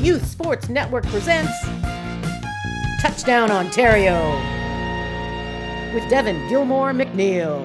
Youth Sports Network presents TouchDown Ontario with Devin Gilmore McNeil.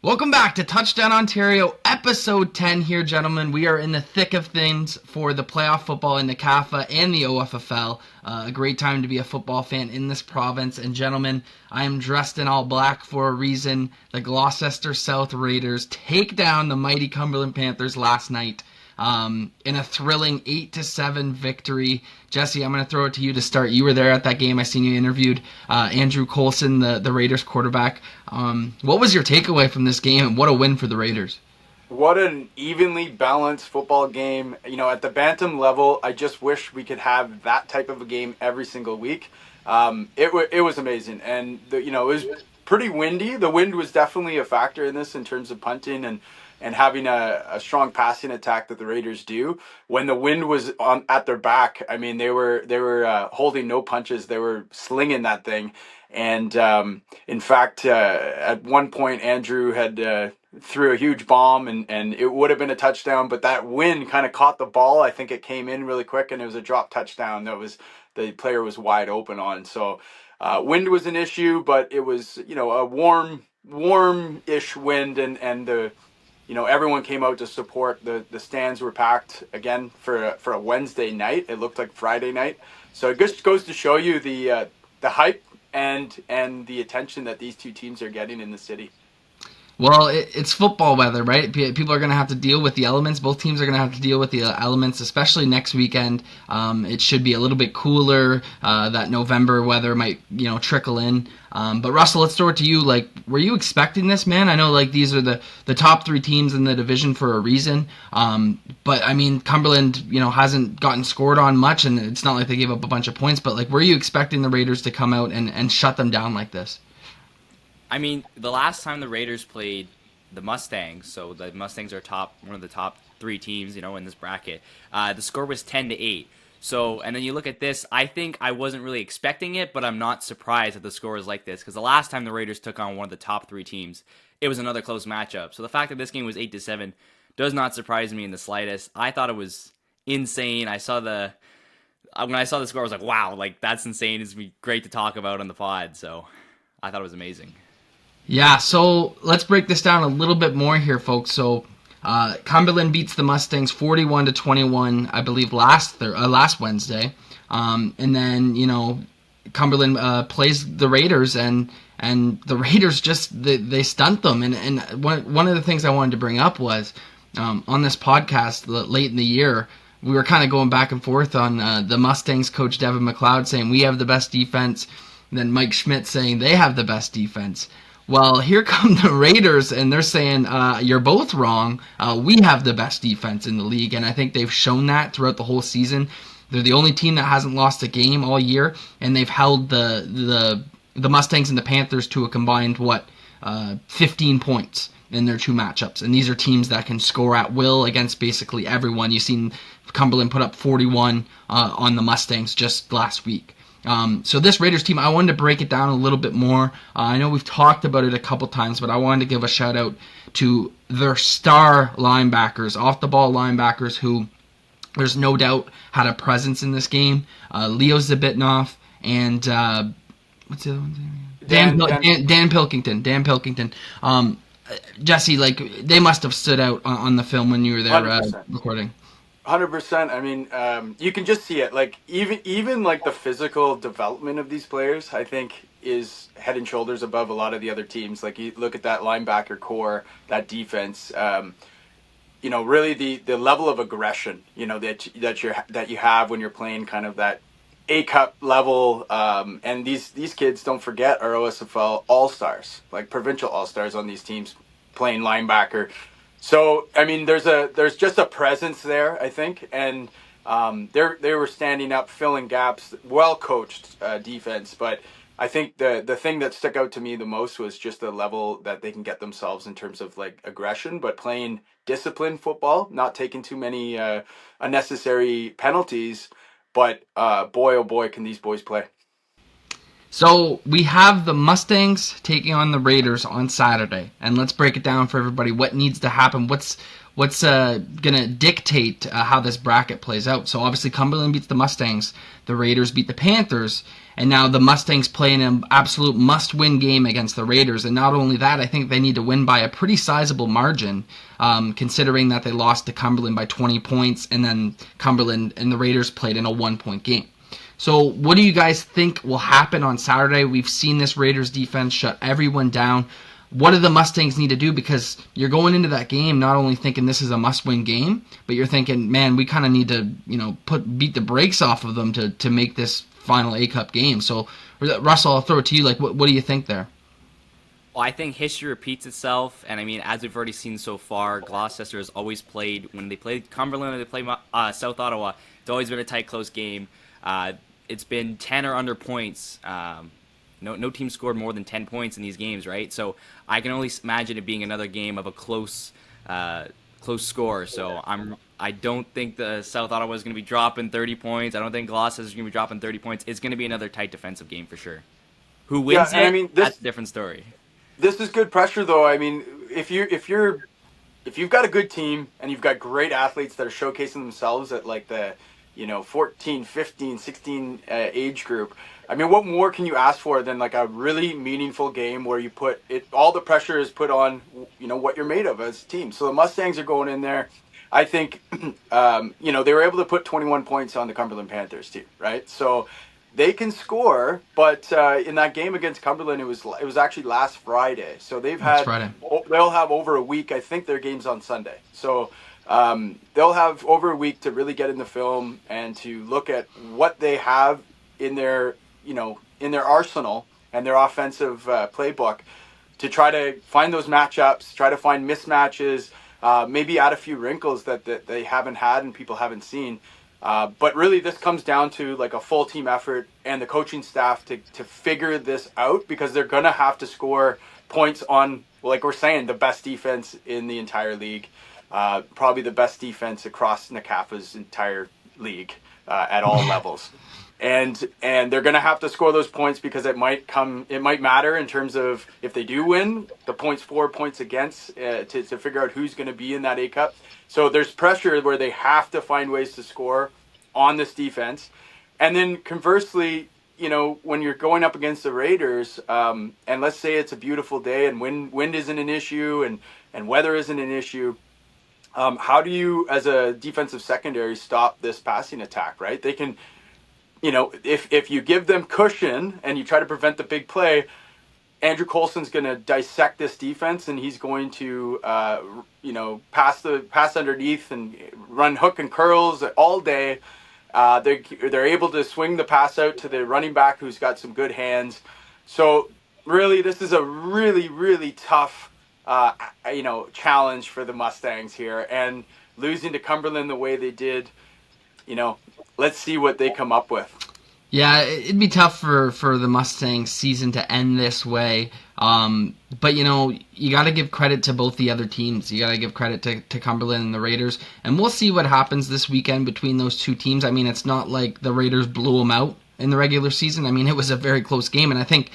Welcome back to TouchDown Ontario, episode 10 here, gentlemen. We are in the thick of things for the playoff football in the CAFA and the OFFL. A great time to be a football fan in this province. And gentlemen, I am dressed in all black for a reason. The Gloucester South Raiders take down the mighty Cumberland Panthers last night in a thrilling 8-7 victory. Jesse, I'm going to throw it to you to start. You were there at that game. I seen you interviewed Andrew Colson, the Raiders quarterback. What was your takeaway from this game, and what a win for the Raiders? What an evenly balanced football game. You know, at the Bantam level, I just wish we could have that type of a game every single week. It was amazing. And, it was pretty windy. The wind was definitely a factor in this in terms of punting and having a strong passing attack that the Raiders do. When the wind was at their back, I mean, they were holding no punches. They were slinging that thing. And in fact, at one point, Andrew had threw a huge bomb, and it would have been a touchdown, but that wind kind of caught the ball. I think it came in really quick, and it was a drop touchdown that the player was wide open on. So wind was an issue, but it was a warm-ish wind, and the everyone came out to support. The stands were packed again for a Wednesday night. It looked like Friday night. So it just goes to show you the hype and the attention that these two teams are getting in the city. Well, it's football weather, right? People are going to have to deal with the elements. Both teams are going to have to deal with the elements, especially next weekend. It should be a little bit cooler. That November weather might, trickle in. But Russell, let's throw it to you. Like, were you expecting this, man? I know, these are the top three teams in the division for a reason. But, I mean, Cumberland, hasn't gotten scored on much, and it's not like they gave up a bunch of points. But, were you expecting the Raiders to come out and shut them down like this? I mean, the last time the Raiders played the Mustangs, so the Mustangs are one of the top three teams, in this bracket. The score was 10-8. So, and then you look at this, I think I wasn't really expecting it, but I'm not surprised that the score is like this, because the last time the Raiders took on one of the top three teams, it was another close matchup. So the fact that this game was 8-7 does not surprise me in the slightest. I thought it was insane. When I saw the score, I was like, wow, that's insane. It's be great to talk about on the pod. So I thought it was amazing. Yeah, so let's break this down a little bit more here, folks. So Cumberland beats the Mustangs 41-21, I believe, last Wednesday. And then, Cumberland plays the Raiders, and the Raiders they stunt them. And one of the things I wanted to bring up was on this podcast late in the year, we were kind of going back and forth on the Mustangs coach Devin McLeod saying we have the best defense, and then Mike Schmidt saying they have the best defense. Well, here come the Raiders, and they're saying, you're both wrong. We have the best defense in the league, and I think they've shown that throughout the whole season. They're the only team that hasn't lost a game all year, and they've held the Mustangs and the Panthers to a combined, 15 points in their two matchups. And these are teams that can score at will against basically everyone. You've seen Cumberland put up 41 on the Mustangs just last week. So this Raiders team, I wanted to break it down a little bit more. I know we've talked about it a couple times, but I wanted to give a shout out to their star linebackers, off-the-ball linebackers who, there's no doubt, had a presence in this game. Leo Zabitnoff and what's the other one's name? Dan Pilkington. Dan Pilkington. Jesse, they must have stood out on the film when you were there recording. 100%. I mean, you can just see it. Even the physical development of these players, I think, is head and shoulders above a lot of the other teams. You look at that linebacker core, that defense. Really the level of aggression, that you have when you're playing kind of that A Cup level. And these kids, don't forget, are OSFL all-stars, provincial all-stars on these teams playing linebacker. So, I mean, there's just a presence there, I think, and they were standing up, filling gaps, well-coached defense. But I think the thing that stuck out to me the most was just the level that they can get themselves in terms of aggression, but playing disciplined football, not taking too many unnecessary penalties. But boy, oh boy, can these boys play. So we have the Mustangs taking on the Raiders on Saturday, and let's break it down for everybody. What needs to happen? What's what's gonna dictate how this bracket plays out. So obviously Cumberland beats the Mustangs, the Raiders beat the Panthers, and now the Mustangs play in an absolute must-win game against the Raiders. And not only that, I think they need to win by a pretty sizable margin, considering that they lost to Cumberland by 20 points, and then Cumberland and the Raiders played in a 1-point game. So what do you guys think will happen on Saturday? We've seen this Raiders defense shut everyone down. What do the Mustangs need to do? Because you're going into that game not only thinking this is a must-win game, but you're thinking, man, we kind of need to, beat the brakes off of them to make this final A-Cup game. So, Russell, I'll throw it to you. Like, what do you think there? Well, I think history repeats itself, and I mean, as we've already seen so far, Gloucester has always played, when they played Cumberland or they played South Ottawa, it's always been a tight, close game. It's been 10 or under points. No team scored more than 10 points in these games, right? So I can only imagine it being another game of a close score. So I don't think the South Ottawa is going to be dropping 30 points. I don't think Gloucester is going to be dropping 30 points. It's going to be another tight defensive game for sure. Who wins that's a different story. This is good pressure, though. I mean, if you've got a good team and you've got great athletes that are showcasing themselves at like the 14, 15, 16 age group, I mean, what more can you ask for than like a really meaningful game where you put it, all the pressure is put on, what you're made of as a team. So the Mustangs are going in there. I think, they were able to put 21 points on the Cumberland Panthers team, right? So they can score, but in that game against Cumberland, it was actually last Friday. So they'll have over a week. I think their game's on Sunday. So they'll have over a week to really get in the film and to look at what they have in their arsenal and their offensive playbook to try to find those matchups, try to find mismatches, maybe add a few wrinkles that they haven't had and people haven't seen. But really this comes down to like a full team effort and the coaching staff to figure this out, because they're going to have to score points on, like we're saying, the best defense in the entire league. Probably the best defense across NCAFA's entire league at all levels. And they're going to have to score those points, because it might matter in terms of if they do win, the points for, points against, to figure out who's going to be in that A-Cup. So there's pressure where they have to find ways to score on this defense. And then conversely, when you're going up against the Raiders, and let's say it's a beautiful day and wind isn't an issue and weather isn't an issue, how do you, as a defensive secondary, stop this passing attack, right? They can, if you give them cushion and you try to prevent the big play, Andrew Coulson's going to dissect this defense, and he's going to, pass underneath and run hook and curls all day. They're able to swing the pass out to the running back who's got some good hands. So really, this is a really, really tough, challenge for the Mustangs here. And losing to Cumberland the way they did, let's see what they come up with. Yeah, it'd be tough for the Mustangs season to end this way. But, you got to give credit to both the other teams. You got to give credit to Cumberland and the Raiders. And we'll see what happens this weekend between those two teams. I mean, it's not like the Raiders blew them out in the regular season. I mean, it was a very close game. And I think,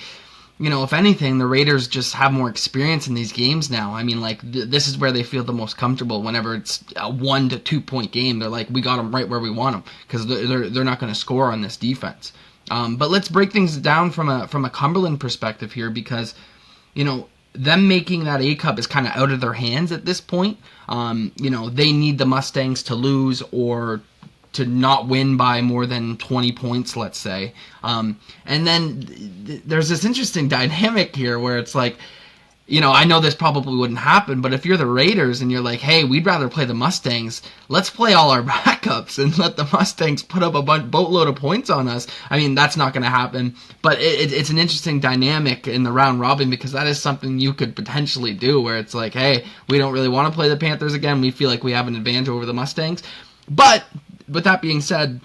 if anything, the Raiders just have more experience in these games now. I mean, this is where they feel the most comfortable. Whenever it's a 1 to 2 point game, they're like, we got them right where we want them, because they're not going to score on this defense. But let's break things down from a Cumberland perspective here, because, them making that A-Cup is kind of out of their hands at this point. They need the Mustangs to lose or to not win by more than 20 points, let's say. And then there's this interesting dynamic here where it's like, I know this probably wouldn't happen, but if you're the Raiders and you're like, hey, we'd rather play the Mustangs, let's play all our backups and let the Mustangs put up a boatload of points on us. I mean, that's not going to happen, but it's an interesting dynamic in the round robin, because that is something you could potentially do, where it's like, hey, we don't really want to play the Panthers again. We feel like we have an advantage over the Mustangs. But with that being said,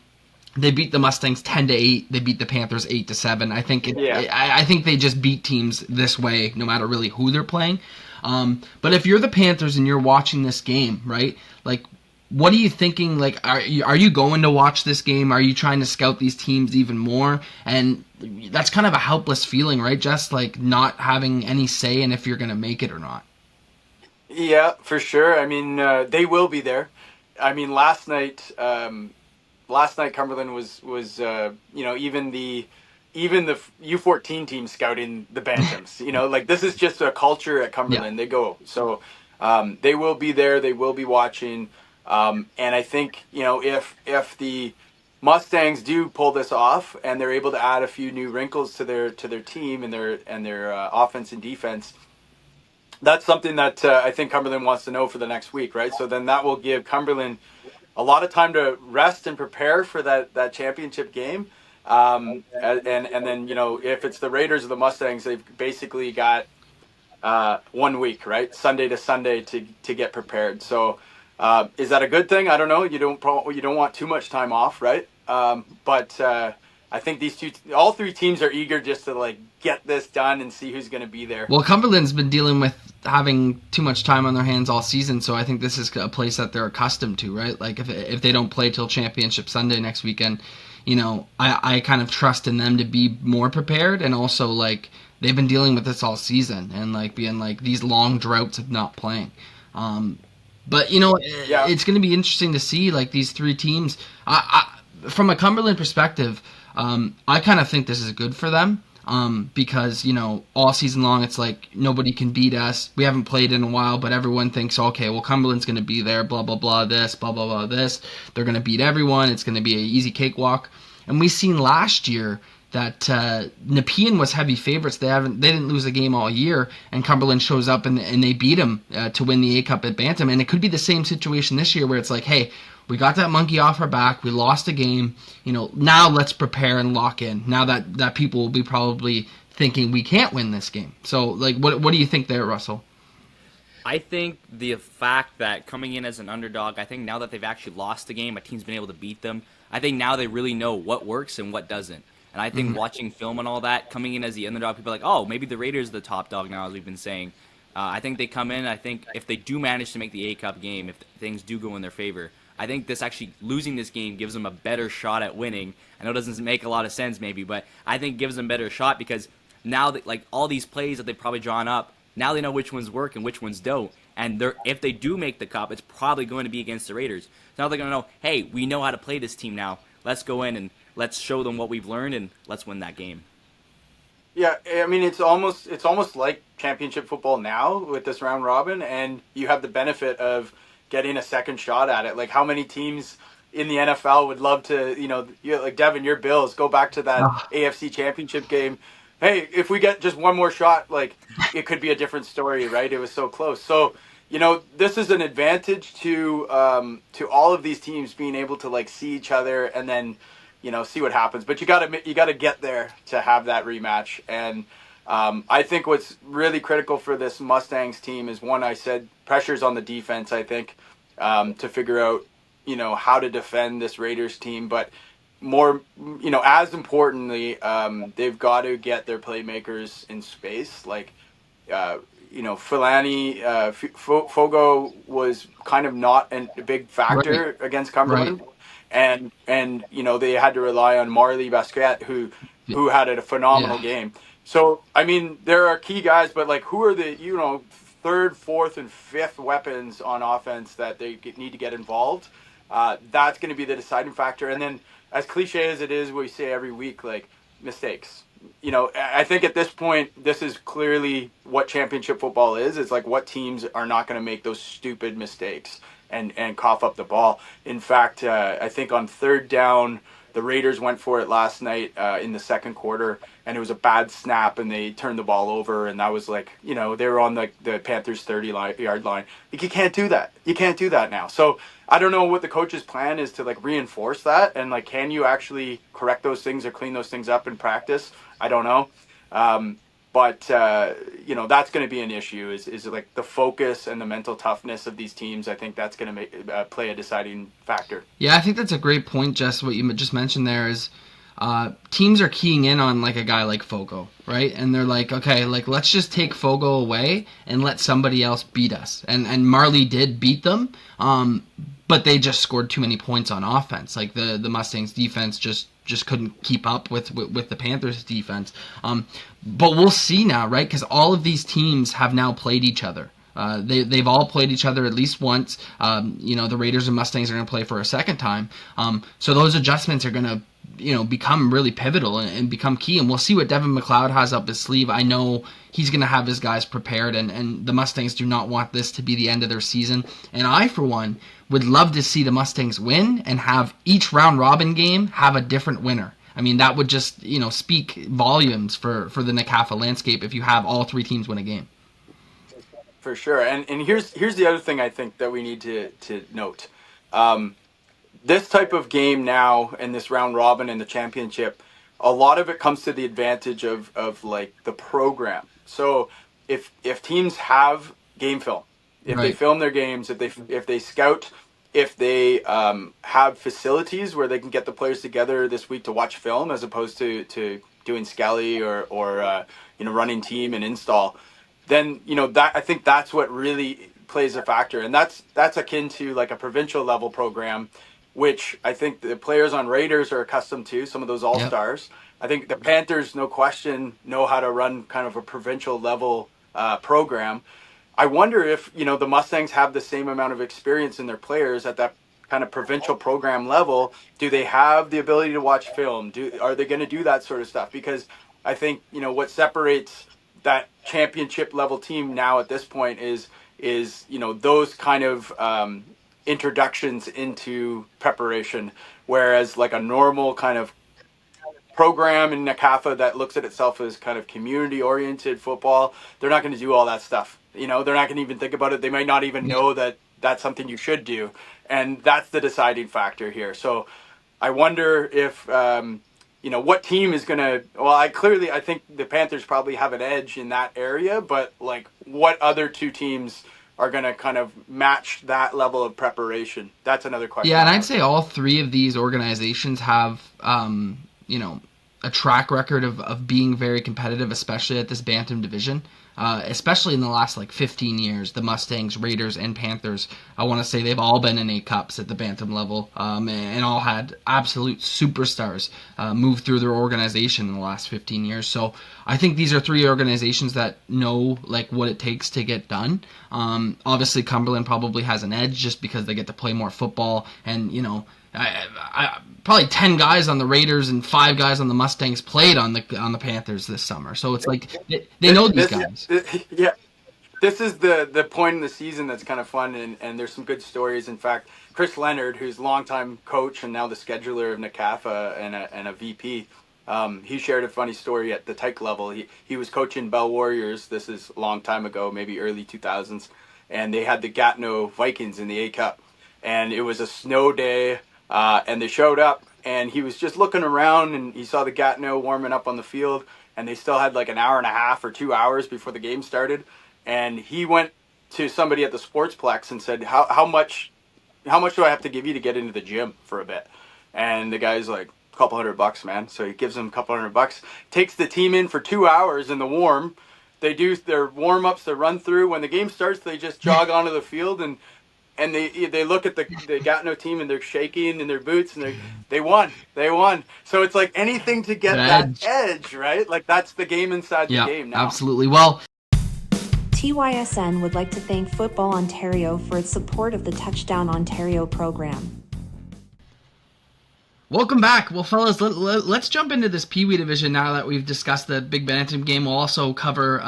they beat the Mustangs 10-8. They beat the Panthers 8-7. I think I think they just beat teams this way, no matter really who they're playing. But if you're the Panthers and you're watching this game, right? Like, what are you thinking? Like, are you going to watch this game? Are you trying to scout these teams even more? And that's kind of a helpless feeling, right? Just like not having any say in if you're going to make it or not. Yeah, for sure. I mean, they will be there. I mean, last night Cumberland was even the U14 team scouting the Bantams. Like this is just a culture at Yeah. Cumberland. They go. So they will be there. They will be watching. And I think if the Mustangs do pull this off and they're able to add a few new wrinkles to their team and their offense and defense, that's something that I think Cumberland wants to know for the next week, right? So then that will give Cumberland a lot of time to rest and prepare for that championship game. And then if it's the Raiders or the Mustangs, they've basically got 1 week, right? Sunday to Sunday to get prepared. So is that a good thing? I don't know. You don't want too much time off, right? But I think all three teams are eager just to like get this done and see who's going to be there. Well, Cumberland's been dealing with having too much time on their hands all season, so I think this is a place that they're accustomed to, right? Like if they don't play till Championship Sunday next weekend, I kind of trust in them to be more prepared, and also like they've been dealing with this all season and like being like these long droughts of not playing. But it's going to be interesting to see like these three teams. From a Cumberland perspective, I kind of think this is good for them. Because, all season long, it's like nobody can beat us. We haven't played in a while, but everyone thinks, okay, well, Cumberland's going to be there, blah, blah, blah, this, blah, blah, blah, this. They're going to beat everyone. It's going to be an easy cakewalk. And we seen last year that Nepean was heavy favorites. They didn't lose a game all year, and Cumberland shows up and they beat them to win the A-Cup at Bantam. And it could be the same situation this year where it's like, hey, we got that monkey off our back. We lost a game. Now let's prepare and lock in. Now that people will be probably thinking we can't win this game. So, like, what do you think there, Russell? I think the fact that coming in as an underdog, I think now that they've actually lost the game, a team's been able to beat them. I think now they really know what works and what doesn't. And I think watching film and all that, coming in as the underdog, people are like, oh, maybe the Raiders are the top dog now, as we've been saying. I think they come in. I think if they do manage to make the A-Cup game, if things do go in their favor, I think losing this game gives them a better shot at winning. I know it doesn't make a lot of sense maybe, but I think it gives them a better shot because now that like all these plays that they've probably drawn up, now they know which ones work and which ones don't. And if they do make the cup, it's probably going to be against the Raiders. So now they're going to know, hey, we know how to play this team now. Let's go in and let's show them what we've learned and let's win that game. Yeah, I mean it's almost like championship football now with this round robin, and you have the benefit of getting a second shot at it. Like how many teams in the NFL would love to, like Devin, your Bills, go back to that AFC Championship game. Hey, if we get just one more shot, like it could be a different story, right? It was so close. So, this is an advantage to all of these teams being able to like see each other and then, see what happens. But you gotta get there to have that rematch. And I think what's really critical for this Mustangs team is one, I said pressures on the defense, I think, to figure out, how to defend this Raiders team. But more, as importantly, they've got to get their playmakers in space. Like, Fogo was kind of not a big factor against Cumberland. Right. And they had to rely on Marley Basquet, who had a phenomenal game. So, I mean, there are key guys, but like, who are the, third, fourth, and fifth weapons on offense that they need to get involved? That's going to be the deciding factor. And then, as cliche as it is, we say every week, like, mistakes. I think at this point, this is clearly what championship football is. It's like what teams are not going to make those stupid mistakes and cough up the ball. In fact, I think on third down, the Raiders went for it last night in the second quarter, and it was a bad snap, and they turned the ball over, and that was like, they were on the Panthers' 30-yard line. Like, you can't do that. You can't do that now. So I don't know what the coach's plan is to, like, reinforce that, and, like, can you actually correct those things or clean those things up in practice? I don't know. But that's going to be an issue is like the focus and the mental toughness of these teams. I think that's going to play a deciding factor. Yeah, I think that's a great point, Jess. What you just mentioned there is teams are keying in on like a guy like Fogo, right? And they're like, okay, like let's just take Fogo away and let somebody else beat us. And Marley did beat them, but they just scored too many points on offense. Like the Mustangs defense just couldn't keep up with the Panthers defense. But we'll see now, right? Because all of these teams have now played each other. They've all played each other at least once. The Raiders and Mustangs are going to play for a second time. So those adjustments are going to become really pivotal and become key, and we'll see what Devin McLeod has up his sleeve. I know he's going to have his guys prepared, and the Mustangs do not want this to be the end of their season. And I, for one, would love to see the Mustangs win and have each round robin game have a different winner. I mean, that would just speak volumes for the NCAFA landscape if you have all three teams win a game. For sure. And here's the other thing I think that we need to note. This type of game now, and this round robin and the championship, a lot of it comes to the advantage of like the program. So if teams have game film, if they film their games, if they scout, if they have facilities where they can get the players together this week to watch film as opposed to doing Skelly or running team and install, then that I think that's what really plays a factor, and that's akin to like a provincial level program, which I think the players on Raiders are accustomed to, some of those all-stars. Yep. I think the Panthers, no question, know how to run kind of a provincial level program. I wonder if, the Mustangs have the same amount of experience in their players at that kind of provincial program level. Do they have the ability to watch film? Are they going to do that sort of stuff? Because I think, what separates that championship level team now at this point is those kind of introductions into preparation, whereas like a normal kind of program in NCAFA that looks at itself as kind of community-oriented football, they're not going to do all that stuff. They're not going to even think about it. They might not even know that that's something you should do, and that's the deciding factor here. So I wonder if what team is going to, I think the Panthers probably have an edge in that area, but like what other two teams are going to kind of match that level of preparation? That's another question. Yeah, and I'd say all three of these organizations have, a track record of being very competitive, especially at this Bantam division. Especially in the last 15 years, the Mustangs, Raiders, and Panthers, I want to say they've all been in A-Cups at the Bantam level, and all had absolute superstars move through their organization in the last 15 years. So I think these are three organizations that know what it takes to get done. Obviously, Cumberland probably has an edge just because they get to play more football, and I probably 10 guys on the Raiders and 5 guys on the Mustangs played on the Panthers this summer. So it's they know these guys. This is the point in the season that's kind of fun, and there's some good stories. In fact, Chris Leonard, who's longtime coach and now the scheduler of NCAFA and a VP, he shared a funny story at the Tyke level. He was coaching Bell Warriors. This is a long time ago, maybe early 2000s, and they had the Gatineau Vikings in the A-Cup, and it was a snow day. And they showed up, and he was just looking around, and he saw the Gatineau warming up on the field, and they still had an hour and a half or 2 hours before the game started. And he went to somebody at the Sportsplex and said, how much do I have to give you to get into the gym for a bit? And the guy's like, a couple $100, man. So he gives him a couple $100, takes the team in for 2 hours in the warm. They do their warm-ups, their run-through. When the game starts, they just jog onto the field, and they look at the Gatineau team, and they're shaking in their boots, and they won. So it's anything to get that edge, right? That's the game inside the game now. Absolutely. Well, TYSN would like to thank Football Ontario for its support of the TouchDown Ontario program. Welcome back. Well, fellas, let's jump into this Peewee division now that we've discussed the big Bantam game. We'll also cover,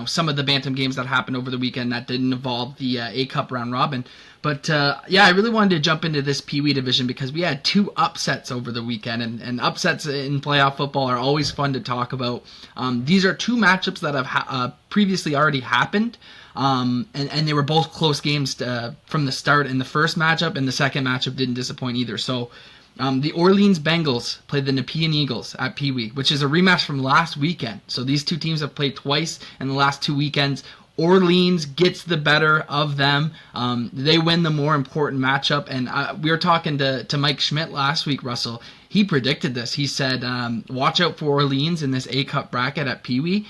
some of the Bantam games that happened over the weekend that didn't involve the A-Cup round robin. But, I really wanted to jump into this Peewee division because we had 2 upsets over the weekend, and upsets in playoff football are always fun to talk about. These are 2 matchups that have previously already happened, and they were both close games from the start in the first matchup, and the second matchup didn't disappoint either. So the Orleans Bengals played the Nepean Eagles at Peewee, which is a rematch from last weekend. So these 2 teams have played twice in the last 2 weekends. Orleans gets the better of them. They win the more important matchup. And we were talking to Mike Schmidt last week, Russell. He predicted this. He said, watch out for Orleans in this A-Cup bracket at Peewee.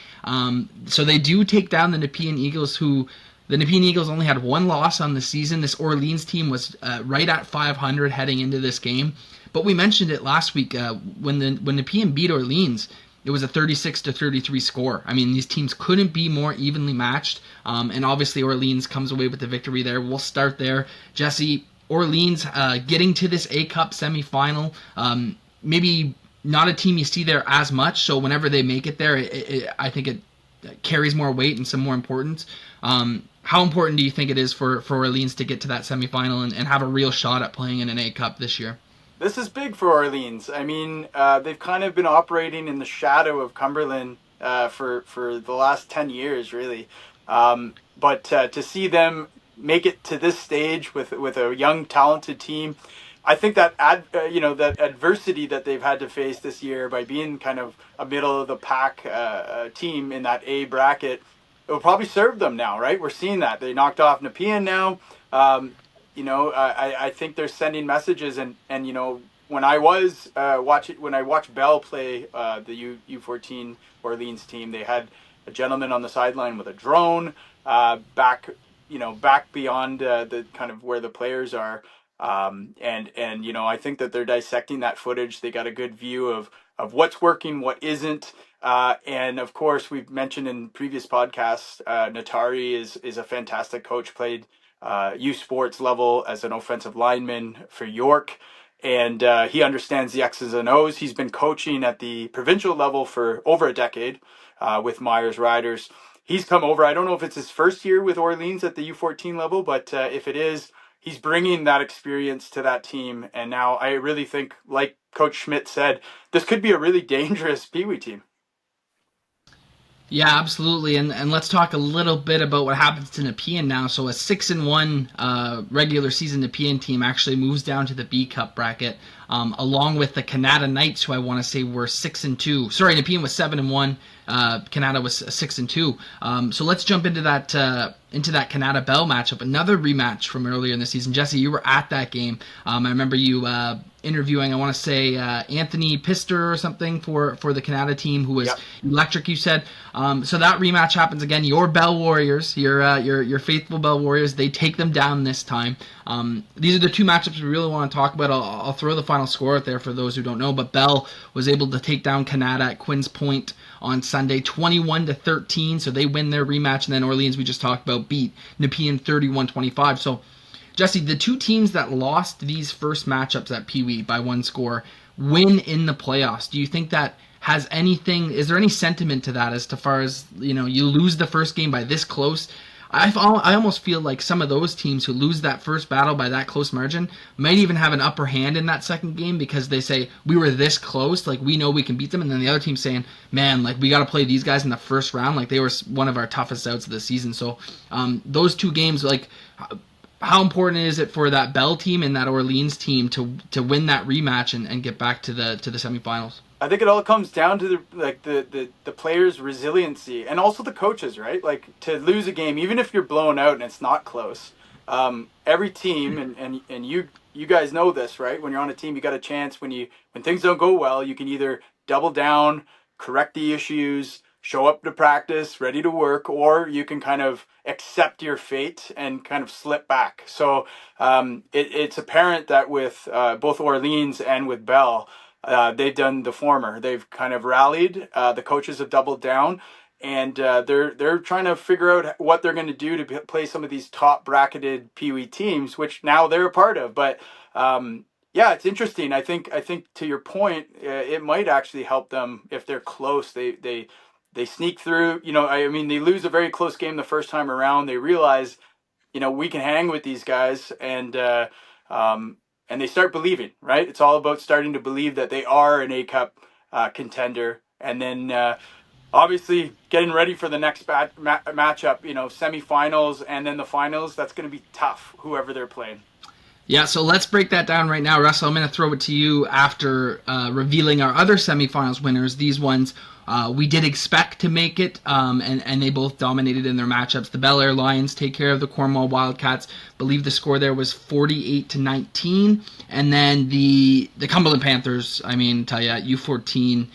So they do take down the Nepean Eagles, the Nepean Eagles only had 1 loss on the season. This Orleans team was right at 500 heading into this game. But we mentioned it last week when Nepean beat Orleans. it was a 36-33 score. I mean, these teams couldn't be more evenly matched, and obviously Orleans comes away with the victory there. We'll start there. Jesse, Orleans getting to this A-Cup semifinal, maybe not a team you see there as much, so whenever they make it there, I think it carries more weight and some more importance. How important do you think it is for Orleans to get to that semifinal and have a real shot at playing in an A-Cup this year? This is big for Orleans. I mean, they've kind of been operating in the shadow of Cumberland for the last 10 years, really. But to see them make it to this stage with a young, talented team, I think that that adversity that they've had to face this year by being kind of a middle of the pack team in that A bracket, it will probably serve them now, right? We're seeing that they knocked off Nepean now. I think they're sending messages, and when I watched Bell play the U14 Orleans team, they had a gentleman on the sideline with a drone back beyond the kind of where the players are, and I think that they're dissecting that footage. They got a good view of what's working, what isn't. And of course, we've mentioned in previous podcasts, Natari is a fantastic coach, played youth sports level as an offensive lineman for York, and he understands the X's and O's. He's been coaching at the provincial level for over a decade with Myers Riders. He's come over. I don't know if it's his first year with Orleans at the U14 level, but if it is, he's bringing that experience to that team. And now I really think, like Coach Schmidt said, this could be a really dangerous Peewee team. Yeah, absolutely, and let's talk a little bit about what happens to Nepean now. So a 6-1 regular season Nepean team actually moves down to the B Cup bracket, along with the Canada Knights, who I want to say were 6-2. Sorry, Nepean was 7-1. Canada was 6-2. So let's jump into that Canada Bell matchup, another rematch from earlier in the season. Jesse, you were at that game. I remember you interviewing, I want to say, Anthony Pister or something for the Canada team, who was electric, you said. So that rematch happens again. Your Bell Warriors, your faithful Bell Warriors, they take them down this time. These are the two matchups we really want to talk about. I'll throw the final score out there for those who don't know, but Bell was able to take down Canada at Quinns Point on Sunday, 21-13, so they win their rematch, and then Orleans, we just talked about, beat Nepean 31-25. So, Jesse, the two teams that lost these first matchups at Peewee by one score win in the playoffs. Do you think that has anything, is there any sentiment to that as far as, you lose the first game by this close? I almost feel like some of those teams who lose that first battle by that close margin might even have an upper hand in that second game, because they say, we were this close, like we know we can beat them, and then the other team's saying, man, like we got to play these guys in the first round, like they were one of our toughest outs of the season. So those two games, like how important is it for that Bell team and that Orleans team to win that rematch and get back to the semifinals? I think it all comes down to the players' resiliency, and also the coaches, right? Like, to lose a game, even if you're blown out and it's not close, every team, and you guys know this, right? When you're on a team, you got a chance. When things don't go well, you can either double down, correct the issues, show up to practice, ready to work, or you can kind of accept your fate and kind of slip back. So it's apparent that with both Orleans and with Bell, they've done the former. They've kind of rallied. The coaches have doubled down, and they're trying to figure out what they're going to do to play some of these top bracketed Peewee teams, which now they're a part of. But yeah, it's interesting. I think to your point, it might actually help them if they're close. They sneak through. I mean, they lose a very close game the first time around. They realize, we can hang with these guys, and they start believing, right? It's all about starting to believe that they are an A-Cup contender. And then obviously getting ready for the next matchup, semifinals and then the finals. That's going to be tough, whoever they're playing. Yeah, so let's break that down right now. Russell, I'm going to throw it to you after revealing our other semifinals winners. These ones we did expect to make it, and they both dominated in their matchups. The Bel Air Lions take care of the Cornwall Wildcats. Believe the score there was 48-19. And then the Cumberland Panthers, tell you, U14,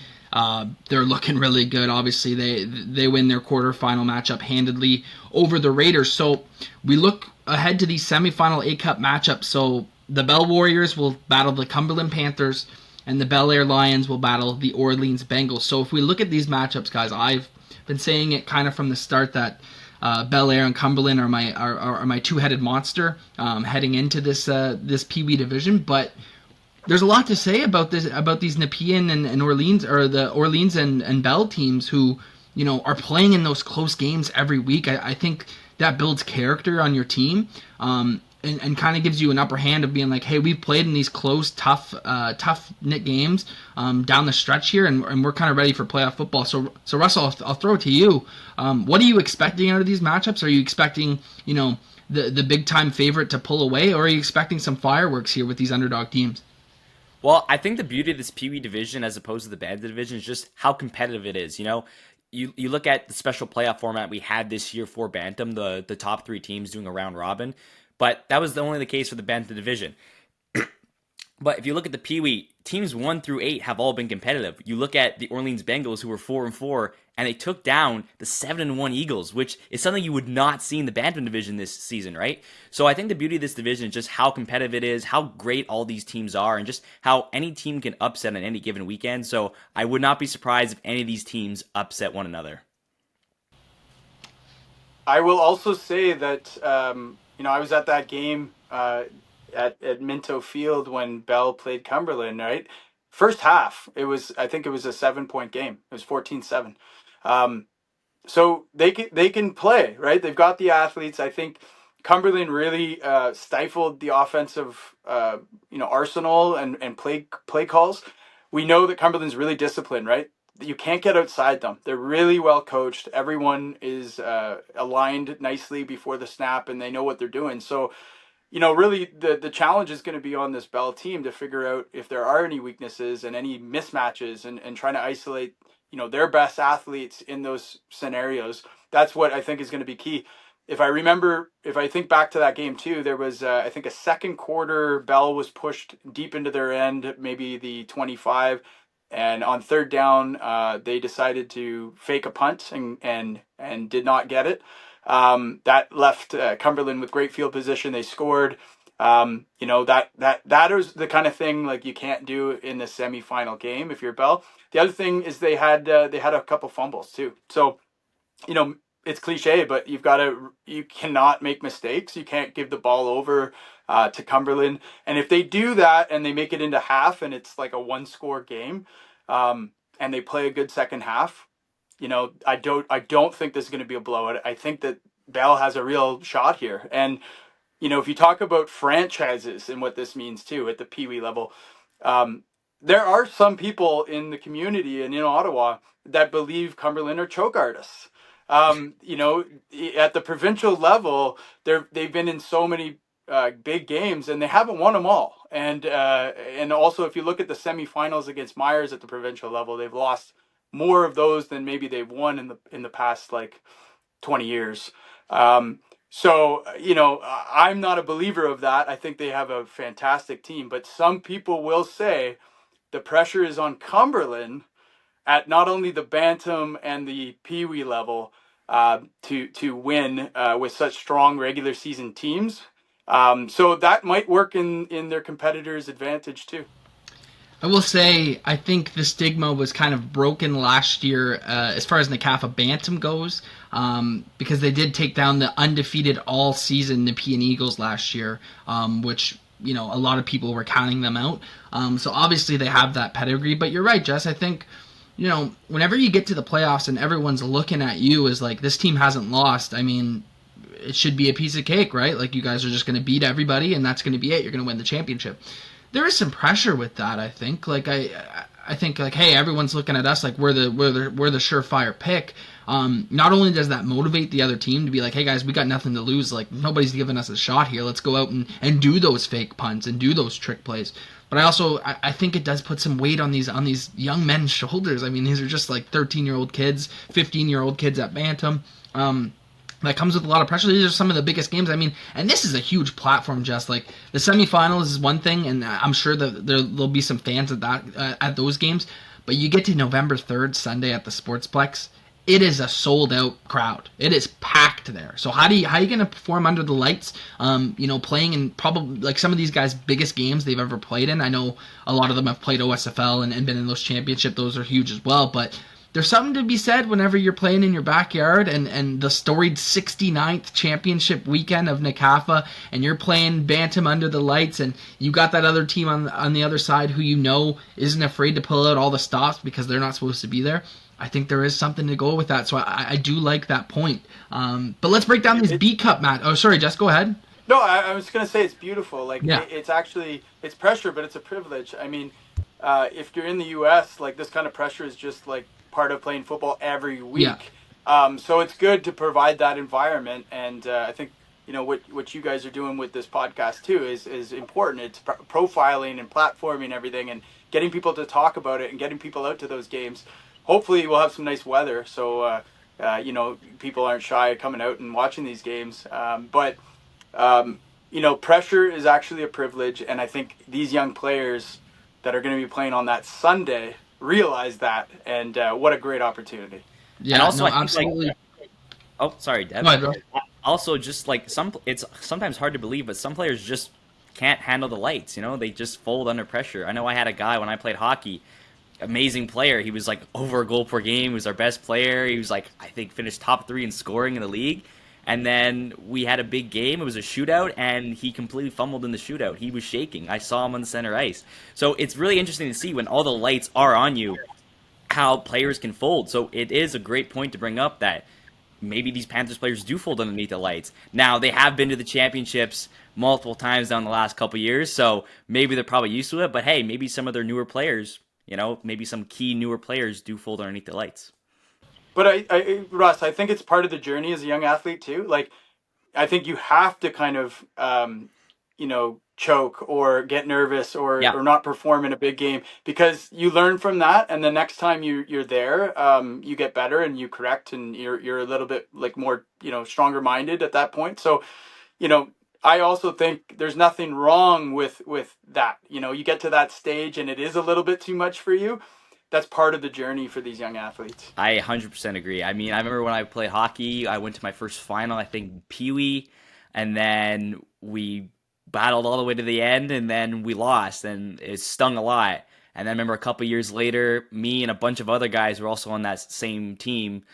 they're looking really good. Obviously, they win their quarterfinal matchup handedly over the Raiders. So we look ahead to these semifinal A-Cup matchups. So the Bell Warriors will battle the Cumberland Panthers. and the Bel Air Lions will battle the Orleans Bengals. So if we look at these matchups, guys, I've been saying it kind of from the start that Bel Air and Cumberland are my two-headed monster heading into this Pee Wee division. But there's a lot to say about these Nepean and Orleans, or the Orleans and Bell teams who are playing in those close games every week. I think that builds character on your team. And kind of gives you an upper hand of being like, hey, we've played in these close, tough knit games down the stretch here, and we're kind of ready for playoff football. So Russell, I'll throw it to you. What are you expecting out of these matchups? Are you expecting, the big time favorite to pull away, or are you expecting some fireworks here with these underdog teams? Well, I think the beauty of this Pee Wee division as opposed to the Bantam division is just how competitive it is. You look at the special playoff format we had this year for Bantam, the top 3 teams doing a round robin. But that was only the case for the Bantam division. But if you look at the Pee Wee, teams 1 through 8 have all been competitive. You look at the Orleans Bengals, who were 4-4, and they took down the 7-1 Eagles, which is something you would not see in the Bantam division this season, right? So I think the beauty of this division is just how competitive it is, how great all these teams are, and just how any team can upset on any given weekend. So I would not be surprised if any of these teams upset one another. I will also say that I was at that game at Minto Field when Bell played Cumberland, right? First half, I think it was a 7-point game. It was 14-7. So they can play, right? They've got the athletes. I think Cumberland really stifled the offensive arsenal and play calls. We know that Cumberland's really disciplined, right? You can't get outside them. They're really well coached. Everyone is aligned nicely before the snap, and they know what they're doing. So, really the challenge is going to be on this Bell team to figure out if there are any weaknesses and any mismatches, and trying to isolate, their best athletes in those scenarios. That's what I think is going to be key. If I think back to that game too, there was, I think, a second quarter, Bell was pushed deep into their end, maybe the 25. And on third down, they decided to fake a punt and did not get it. That left Cumberland with great field position. They scored. That is the kind of thing like you can't do in the semifinal game if you're Bell. The other thing is they had a couple fumbles too. So, it's cliche, but you cannot make mistakes. You can't give the ball over to Cumberland. And if they do that and they make it into half and it's like a 1-score game, and they play a good second half, I don't think this is going to be a blowout. I think that Bell has a real shot here. And, if you talk about franchises and what this means too at the Pee Wee level, there are some people in the community and in Ottawa that believe Cumberland are choke artists. At the provincial level, they've been in so many big games and they haven't won them all. And also, if you look at the semifinals against Myers at the provincial level, they've lost more of those than maybe they've won in the past 20 years. So I'm not a believer of that. I think they have a fantastic team, but some people will say the pressure is on Cumberland at not only the Bantam and the Pee Wee level to win with such strong regular season teams. So that might work in their competitors' advantage too. I will say, I think the stigma was kind of broken last year as far as NCAFA Bantam goes, because they did take down the undefeated all-season Nepean Eagles last year, which, a lot of people were counting them out. So obviously they have that pedigree, but you're right, Jess. I think, whenever you get to the playoffs and everyone's looking at you as like, this team hasn't lost, I mean, it should be a piece of cake, right? Like, you guys are just going to beat everybody, and that's going to be it. You're going to win the championship. There is some pressure with that, I think. Like, I think, like, hey, everyone's looking at us like we're the surefire pick. Not only does that motivate the other team to be like, hey, guys, we got nothing to lose. Like, nobody's giving us a shot here. Let's go out and do those fake punts and do those trick plays. But I think it does put some weight on these young men's shoulders. I mean, these are just like 13-year-old kids, 15-year-old kids at Bantam. That comes with a lot of pressure. These are some of the biggest games. I mean, and this is a huge platform, just like the semifinals is one thing, and I'm sure that there'll be some fans at those games. But you get to November 3rd, Sunday at the Sportsplex, it is a sold out crowd. It is packed there. So how are you going to perform under the lights? Playing in probably like some of these guys' biggest games they've ever played in. I know a lot of them have played OSFL and been in those championships. Those are huge as well. But there's something to be said whenever you're playing in your backyard and the storied 69th championship weekend of NCAFA, and you're playing Bantam under the lights, and you got that other team on the other side who isn't afraid to pull out all the stops because they're not supposed to be there. I think there is something to go with that, so I do like that point. But let's break down these B Cup match. Oh, sorry, Jess, go ahead. No, I was going to say it's beautiful. Like, yeah. It's pressure, but it's a privilege. I mean, if you're in the U.S., like, this kind of pressure is just, like, part of playing football every week. Yeah. So it's good to provide that environment, and I think, what you guys are doing with this podcast, too, is important. It's profiling and platforming everything and getting people to talk about it and getting people out to those games. Hopefully we'll have some nice weather, so people aren't shy coming out and watching these games. But pressure is actually a privilege, and I think these young players that are going to be playing on that Sunday realize that, and what a great opportunity. Yeah, and also, absolutely. Sorry, Deb. Also, just like it's sometimes hard to believe, but some players just can't handle the lights. They just fold under pressure. I know I had a guy when I played hockey. Amazing player. He was like over a goal per game. He was our best player. He was like, I think, finished top 3 in scoring in the league. And then we had a big game. It was a shootout, and he completely fumbled in the shootout. He was shaking. I saw him on the center ice. So it's really interesting to see when all the lights are on you, how players can fold. So it is a great point to bring up that maybe these Panthers players do fold underneath the lights. Now, they have been to the championships multiple times down the last couple of years, so maybe they're probably used to it. But hey, maybe some of their newer players, maybe some key newer players do fold underneath the lights. But Russ, I think it's part of the journey as a young athlete too. Like, I think you have to kind of, choke or get nervous or not perform in a big game, because you learn from that, and the next time you're there, you get better and you correct, and you're a little bit like more stronger minded at that point. So, I also think there's nothing wrong with that. You get to that stage and it is a little bit too much for you. That's part of the journey for these young athletes. I 100% agree. I mean, I remember when I played hockey, I went to my first final, I think Peewee, and then we battled all the way to the end, and then we lost, and it stung a lot. And then I remember a couple years later, me and a bunch of other guys were also on that same team.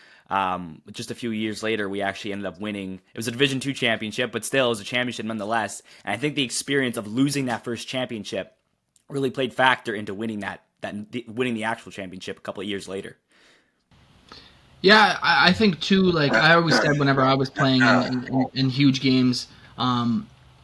Just a few years later, we actually ended up winning. It was a Division II championship, but still, it was a championship nonetheless. And I think the experience of losing that first championship really played factor into winning winning the actual championship a couple of years later. Yeah, I think too, like I always said whenever I was playing in huge games,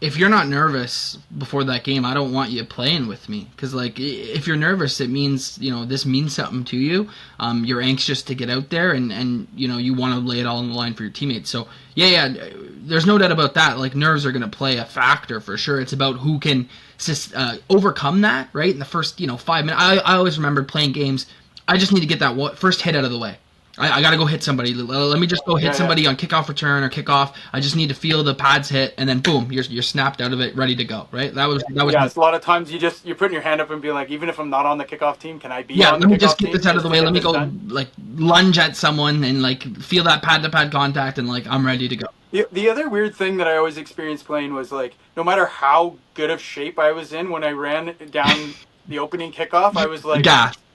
if you're not nervous before that game, I don't want you playing with me. Because like if you're nervous, it means, this means something to you. You're anxious to get out there, and you want to lay it all on the line for your teammates. So yeah, there's no doubt about that. Like nerves are going to play a factor for sure. It's about who can overcome that, right? In the first 5 minutes. I always remember playing games, I just need to get that first hit out of the way. I got to go hit somebody. Let me just go hit somebody on kickoff return or kickoff. I just need to feel the pads hit, and then boom, you're snapped out of it, ready to go. Right? That was. Yeah, it's a lot of times you're putting your hand up and being like, even if I'm not on the kickoff team, can I be? Yeah, on the let me kickoff just get team this out of the way. Let me go done? like lunge at someone and like feel that pad to pad contact, and like I'm ready to go. The other weird thing that I always experienced playing was like, no matter how good of shape I was in when I ran down the opening kickoff, I was like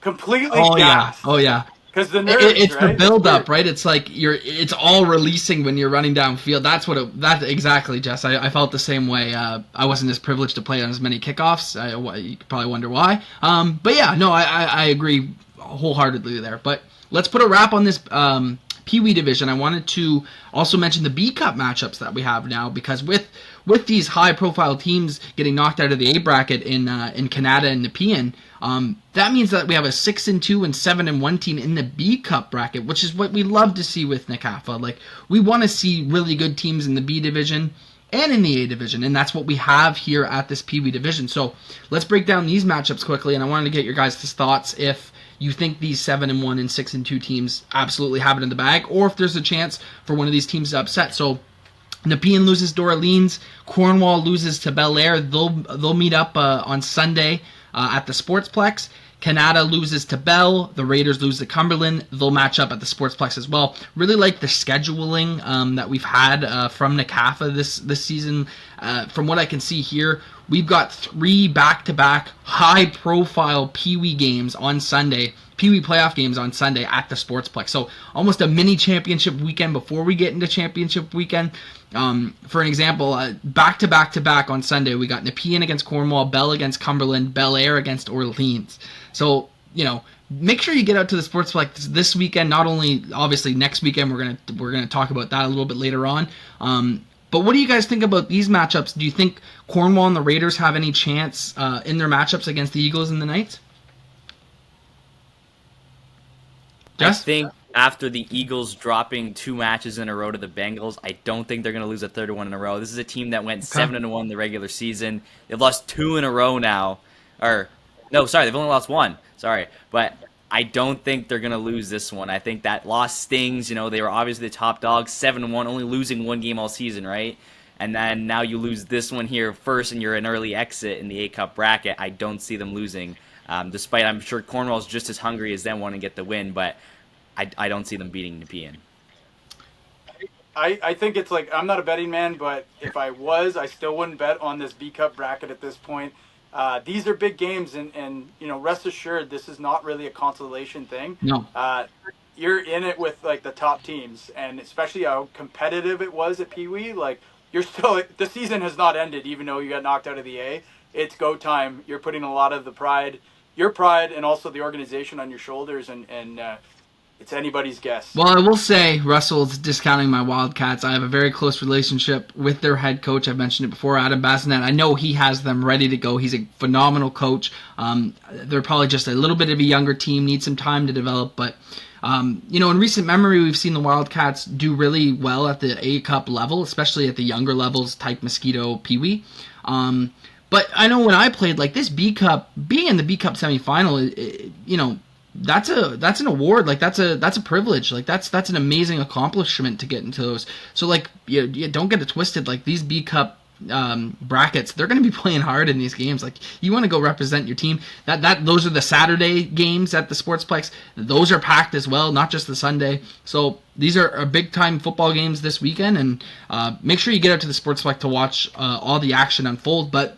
completely gassed. Oh yeah. Because the nerves, it's right? the build up, right? It's like it's all releasing when you're running downfield. That's exactly, Jess. I felt the same way. I wasn't as privileged to play on as many kickoffs. You could probably wonder why. But yeah, no, I agree wholeheartedly there. But let's put a wrap on this Peewee division. I wanted to also mention the B Cup matchups that we have now, because with these high profile teams getting knocked out of the A bracket in Canada and Nepean, that means that we have a 6-2 and 7-1 team in the B Cup bracket, which is what we love to see with NCAFA. Like, we want to see really good teams in the B division and in the A division, and that's what we have here at this Peewee division. So let's break down these matchups quickly, and I wanted to get your guys' thoughts if you think these 7-1 and 6-2 teams absolutely have it in the bag, or if there's a chance for one of these teams to upset. So Nepean loses to Orleans, Cornwall loses to Bel Air. They'll meet up on Sunday at the Sportsplex. Canada loses to Bell, the Raiders lose to Cumberland. They'll match up at the Sportsplex as well. Really like the scheduling that we've had from NCAFA this season. From what I can see here, we've got 3 back-to-back high-profile Peewee games on Sunday, Peewee playoff games on Sunday at the Sportsplex. So almost a mini championship weekend before we get into championship weekend. For an example, back-to-back on Sunday, we got Nepean against Cornwall, Bell against Cumberland, Bel Air against Orleans. So, make sure you get out to the Sportsplex this weekend. Not only, obviously, next weekend, we're gonna talk about that a little bit later on. But what do you guys think about these matchups? Do you think Cornwall and the Raiders have any chance in their matchups against the Eagles and the Knights? Jess? I think after the Eagles dropping 2 matches in a row to the Bengals, I don't think they're going to lose a third one in a row. This is a team that went 7-1 in the regular season. They've lost 2 in a row now. No, sorry, they've only lost 1. Sorry. But I don't think they're going to lose this one. I think that loss stings. They were obviously the top dogs, 7-1, only losing 1 game all season, right? And then now you lose this one here first, and you're an early exit in the A-Cup bracket. I don't see them losing, despite I'm sure Cornwall's just as hungry as them wanting to get the win, but I don't see them beating Nepean. I think it's like, I'm not a betting man, but if I was, I still wouldn't bet on this B-Cup bracket at this point. These are big games, and rest assured, this is not really a consolation thing. No. You're in it with like the top teams, and especially how competitive it was at Pee Wee. Like, you're still, the season has not ended, even though you got knocked out of the A. It's go time. You're putting a lot of your pride, and also the organization on your shoulders, and it's anybody's guess. Well, I will say, Russell's discounting my Wildcats. I have a very close relationship with their head coach. I've mentioned it before, Adam Bassinet. I know he has them ready to go. He's a phenomenal coach. They're probably just a little bit of a younger team, need some time to develop. But, in recent memory, we've seen the Wildcats do really well at the A-Cup level, especially at the younger levels, Tyke, Mosquito, Peewee. But I know when I played, like, this B-Cup, being in the B-Cup semifinal, that's an award. Like, that's a privilege. Like, that's an amazing accomplishment to get into those. So, like, you don't get it twisted. Like, these B Cup brackets, they're going to be playing hard in these games. Like, you want to go represent your team. Those are the Saturday games at the Sportsplex. Those are packed as well, not just the Sunday. So these are big time football games this weekend, and make sure you get out to the Sportsplex to watch all the action unfold. But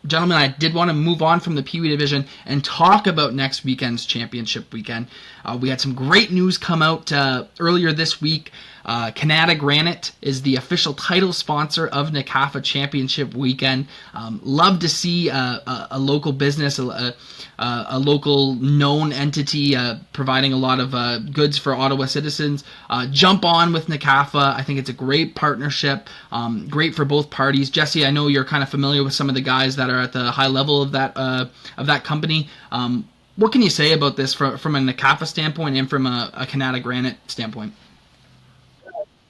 gentlemen, I did want to move on from the Peewee division and talk about next weekend's championship weekend. We had some great news come out earlier this week. Canada Granite is the official title sponsor of NCAFA Championship Weekend. Love to see a local business, a local known entity providing a lot of goods for Ottawa citizens jump on with NCAFA. I think it's a great partnership, great for both parties. Jesse, I know you're kind of familiar with some of the guys that are at the high level of that company. What can you say about this from a NCAFA standpoint and from a Canada Granite standpoint?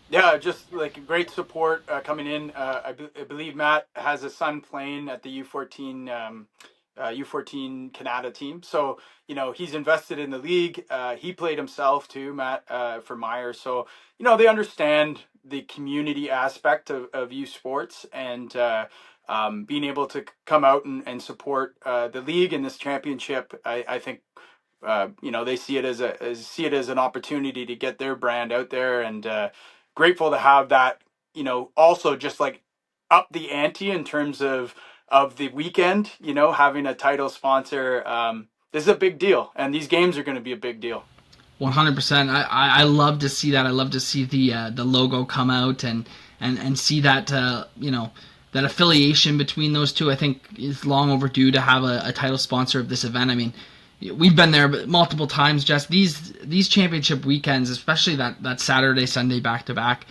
Yeah, just like great support coming in. I believe Matt has a son playing at the U14 Canada team. So, he's invested in the league. He played himself too, Matt, for Myers. So, they understand the community aspect of youth sports, and being able to come out and support the league in this championship. I think, they see it as an opportunity to get their brand out there, and grateful to have that, also just like up the ante in terms of the weekend, having a title sponsor. This is a big deal, and these games are going to be a big deal. 100%. I love to see that. I love to see the logo come out and see that, that affiliation between those two. I think it's long overdue to have a title sponsor of this event. I mean, we've been there multiple times, Jess. These championship weekends, especially that Saturday, Sunday back-to-back,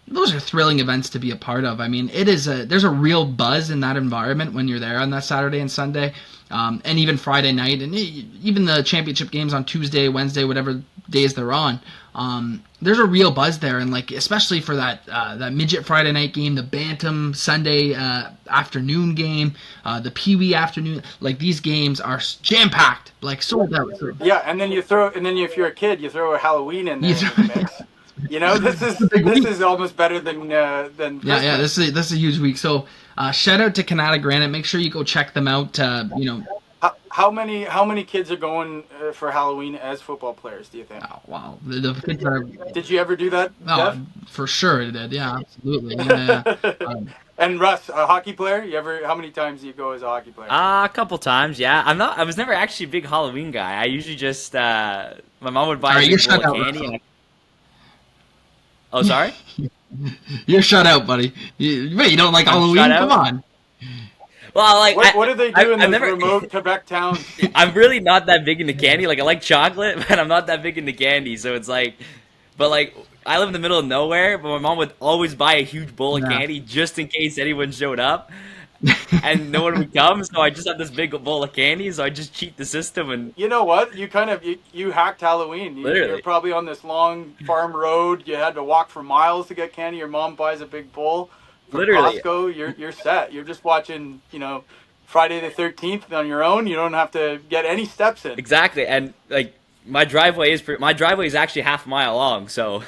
those are thrilling events to be a part of. I mean, there's a real buzz in that environment when you're there on that Saturday and Sunday, and even Friday night, and even the championship games on Tuesday, Wednesday, whatever days they're on. There's a real buzz there, and like especially for that midget Friday night game, the Bantam Sunday afternoon game, the Peewee afternoon. Like these games are jam packed, like sold out. Yeah, and then if you're a kid, you throw a Halloween in there. In the mix. This is almost better than Christmas. Yeah. This is a huge week. So shout out to Canada Granite. Make sure you go check them out. how many kids are going for Halloween as football players? Do you think? Oh, wow. The kids are. Did you ever do that, Oh, Dev? for sure it did. Yeah, absolutely. Yeah, yeah. And Russ, a hockey player. You ever? How many times do you go as a hockey player? A couple times, yeah. I was never actually a big Halloween guy. I usually just my mom would All buy a right, you're big bowl shut of out, candy. Russell. Oh, sorry. You're shut out, buddy. Wait, you don't like I'm Halloween? shut Come out. on. Well, like What do they do in I've those never. remote Quebec towns? I'm really not that big into candy. Like I like chocolate, but I'm not that big into candy. So it's like, but like I live in the middle of nowhere. But my mom would always buy a huge bowl of Yeah. candy just in case anyone showed up, and no one would come. So I just have this big bowl of candy. So I just cheat the system and You know what? You kind of you hacked Halloween. You're literally, probably on this long farm road. You had to walk for miles to get candy. Your mom buys a big bowl from literally. Costco. You're set. You're just watching, Friday the 13th on your own. You don't have to get any steps in. Exactly, and like my driveway is actually half a mile long, so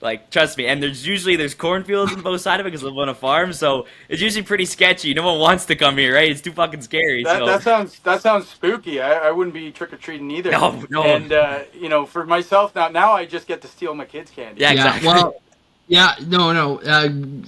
like trust me. And there's cornfields on both sides of it because I live on a farm, so it's usually pretty sketchy. No one wants to come here, right? It's too fucking scary. That So that sounds that sounds spooky. I wouldn't be trick or treating either. no, no, And for myself now I just get to steal my kids' candy. yeah, Yeah, exactly. well, yeah, no.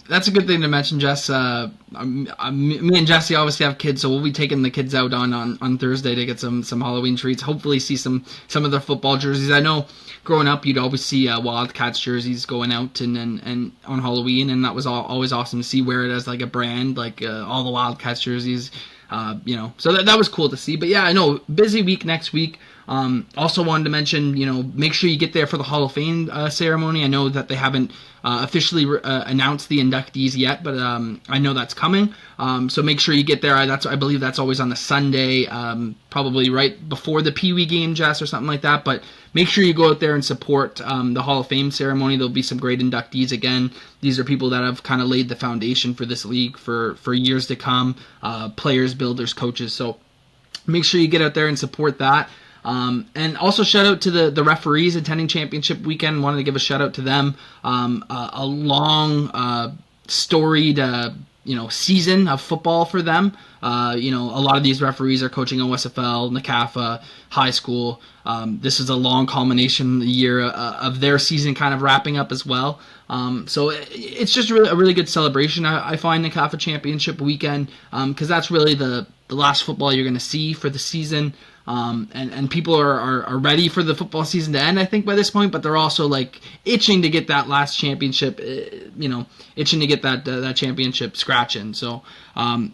That's a good thing to mention, Jess. Me and Jesse obviously have kids, so we'll be taking the kids out on Thursday to get some Halloween treats. Hopefully, see some of the football jerseys. I know growing up, you'd always see Wildcats jerseys going out and on Halloween, and that was always awesome to see. Wear it as like a brand, like all the Wildcats jerseys. So that was cool to see. But yeah, I know busy week next week. Also wanted to mention, make sure you get there for the Hall of Fame ceremony. I know that they haven't officially announced the inductees yet, but I know that's coming. So make sure you get there. I believe that's always on a Sunday, probably right before the Peewee game, Jess, or something like that. But make sure you go out there and support the Hall of Fame ceremony. There'll be some great inductees again. These are people that have kind of laid the foundation for this league for years to come. Players, builders, coaches. So make sure you get out there and support that. And also shout out to the referees attending championship weekend. Wanted to give a shout out to them. A long, storied, season of football for them. A lot of these referees are coaching OSFL, NCAFA, high school. This is a long culmination year of their season kind of wrapping up as well. So it's just a really good celebration. I find the NCAFA championship weekend because that's really the last football you're going to see for the season. And people are ready for the football season to end, I think, by this point, but they're also like itching to get that last championship, itching to get that championship scratching. So,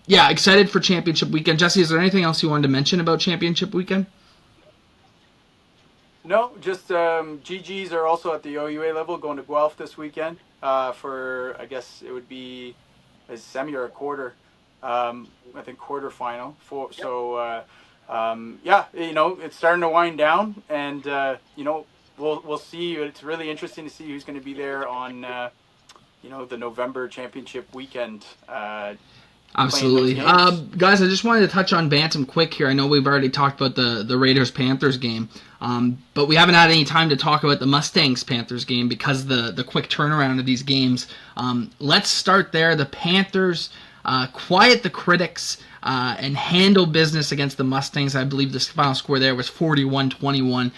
excited for championship weekend. Jesse, is there anything else you wanted to mention about championship weekend? No, just GGs are also at the OUA level, going to Guelph this weekend for, I guess it would be a semi or a quarter, I think quarterfinal. It's starting to wind down, and we'll see. It's really interesting to see who's going to be there on the November championship weekend. Absolutely. Guys, I just wanted to touch on Bantam quick here. I know we've already talked about the Raiders-Panthers game, but we haven't had any time to talk about the Mustangs-Panthers game because of the quick turnaround of these games. Let's start there. The Panthers quiet the critics and handle business against the Mustangs. I believe the final score there was 41-21.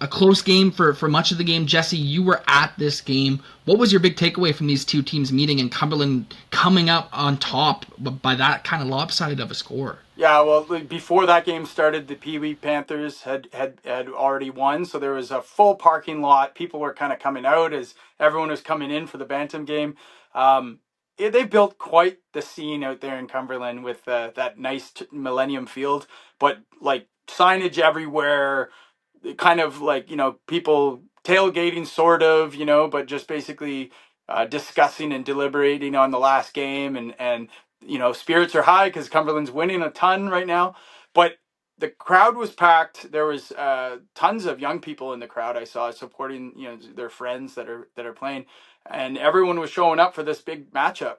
A close game for much of the game. Jesse, you were at this game. What was your big takeaway from these two teams meeting and Cumberland coming up on top by that kind of lopsided of a score? Yeah, well, before that game started, the Peewee Panthers had already won, so there was a full parking lot. People were kind of coming out as everyone was coming in for the Bantam game. They built quite the scene out there in Cumberland with that nice Millennium Field, but like signage everywhere, kind of like, people tailgating sort of, but just basically discussing and deliberating on the last game, and spirits are high because Cumberland's winning a ton right now. But the crowd was packed. There was tons of young people in the crowd I saw supporting their friends that are playing, and everyone was showing up for this big matchup.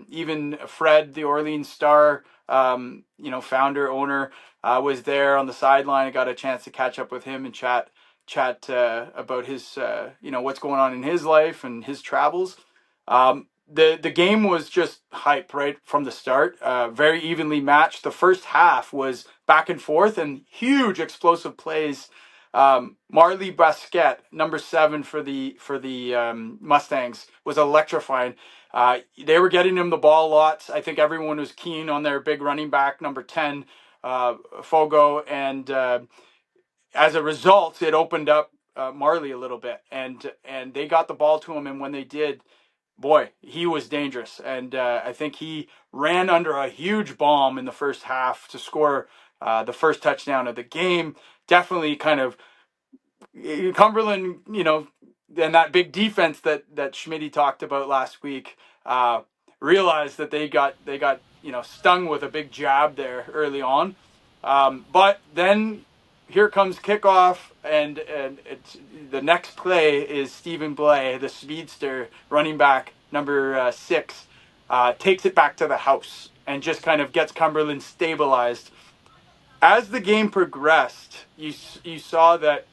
Even Fred, the Orleans Star, founder, owner, was there on the sideline. I got a chance to catch up with him and chat about his what's going on in his life and his travels. the game was just hype right from the start. Very evenly matched. The first half was back and forth and huge explosive plays. Marley Basquet, number 7 for the Mustangs, was electrifying. They were getting him the ball lots. I think everyone was keen on their big running back, number 10, Fogo, and as a result, it opened up Marley a little bit, and they got the ball to him, and when they did, boy, he was dangerous. And I think he ran under a huge bomb in the first half to score the first touchdown of the game. Definitely kind of Cumberland, and that big defense that Schmitty talked about last week, realized that they got stung with a big jab there early on. But then here comes kickoff, and it's, the next play is Stephen Blay, the speedster running back, number 6, takes it back to the house and just kind of gets Cumberland stabilized. As the game progressed, you saw that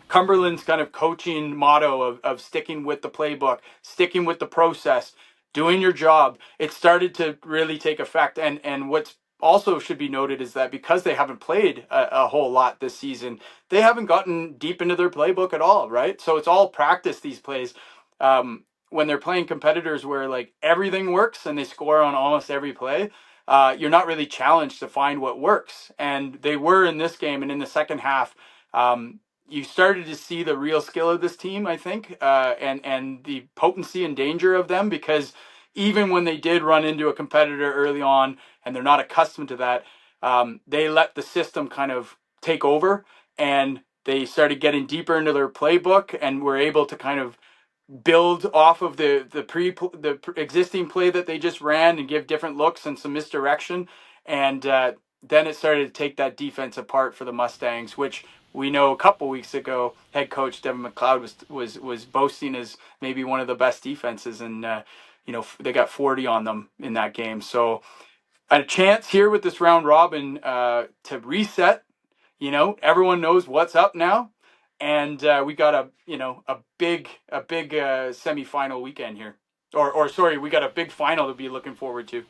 Cumberland's kind of coaching motto of sticking with the playbook, sticking with the process, doing your job, it started to really take effect. And what's also should be noted is that because they haven't played a whole lot this season, they haven't gotten deep into their playbook at all, right? So it's all practice, these plays. When they're playing competitors where like everything works and they score on almost every play, you're not really challenged to find what works. And they were in this game, and in the second half, you started to see the real skill of this team, I think, and the potency and danger of them, because even when they did run into a competitor early on and they're not accustomed to that, they let the system kind of take over, and they started getting deeper into their playbook and were able to kind of build off of the existing play that they just ran and give different looks and some misdirection. And then it started to take that defense apart for the Mustangs, which we know a couple weeks ago, head coach Devin McLeod was boasting as maybe one of the best defenses, and they got 40 on them in that game. So a chance here with this round robin to reset. Everyone knows what's up now, and we got a big semifinal weekend here, or sorry, we got a big final to be looking forward to.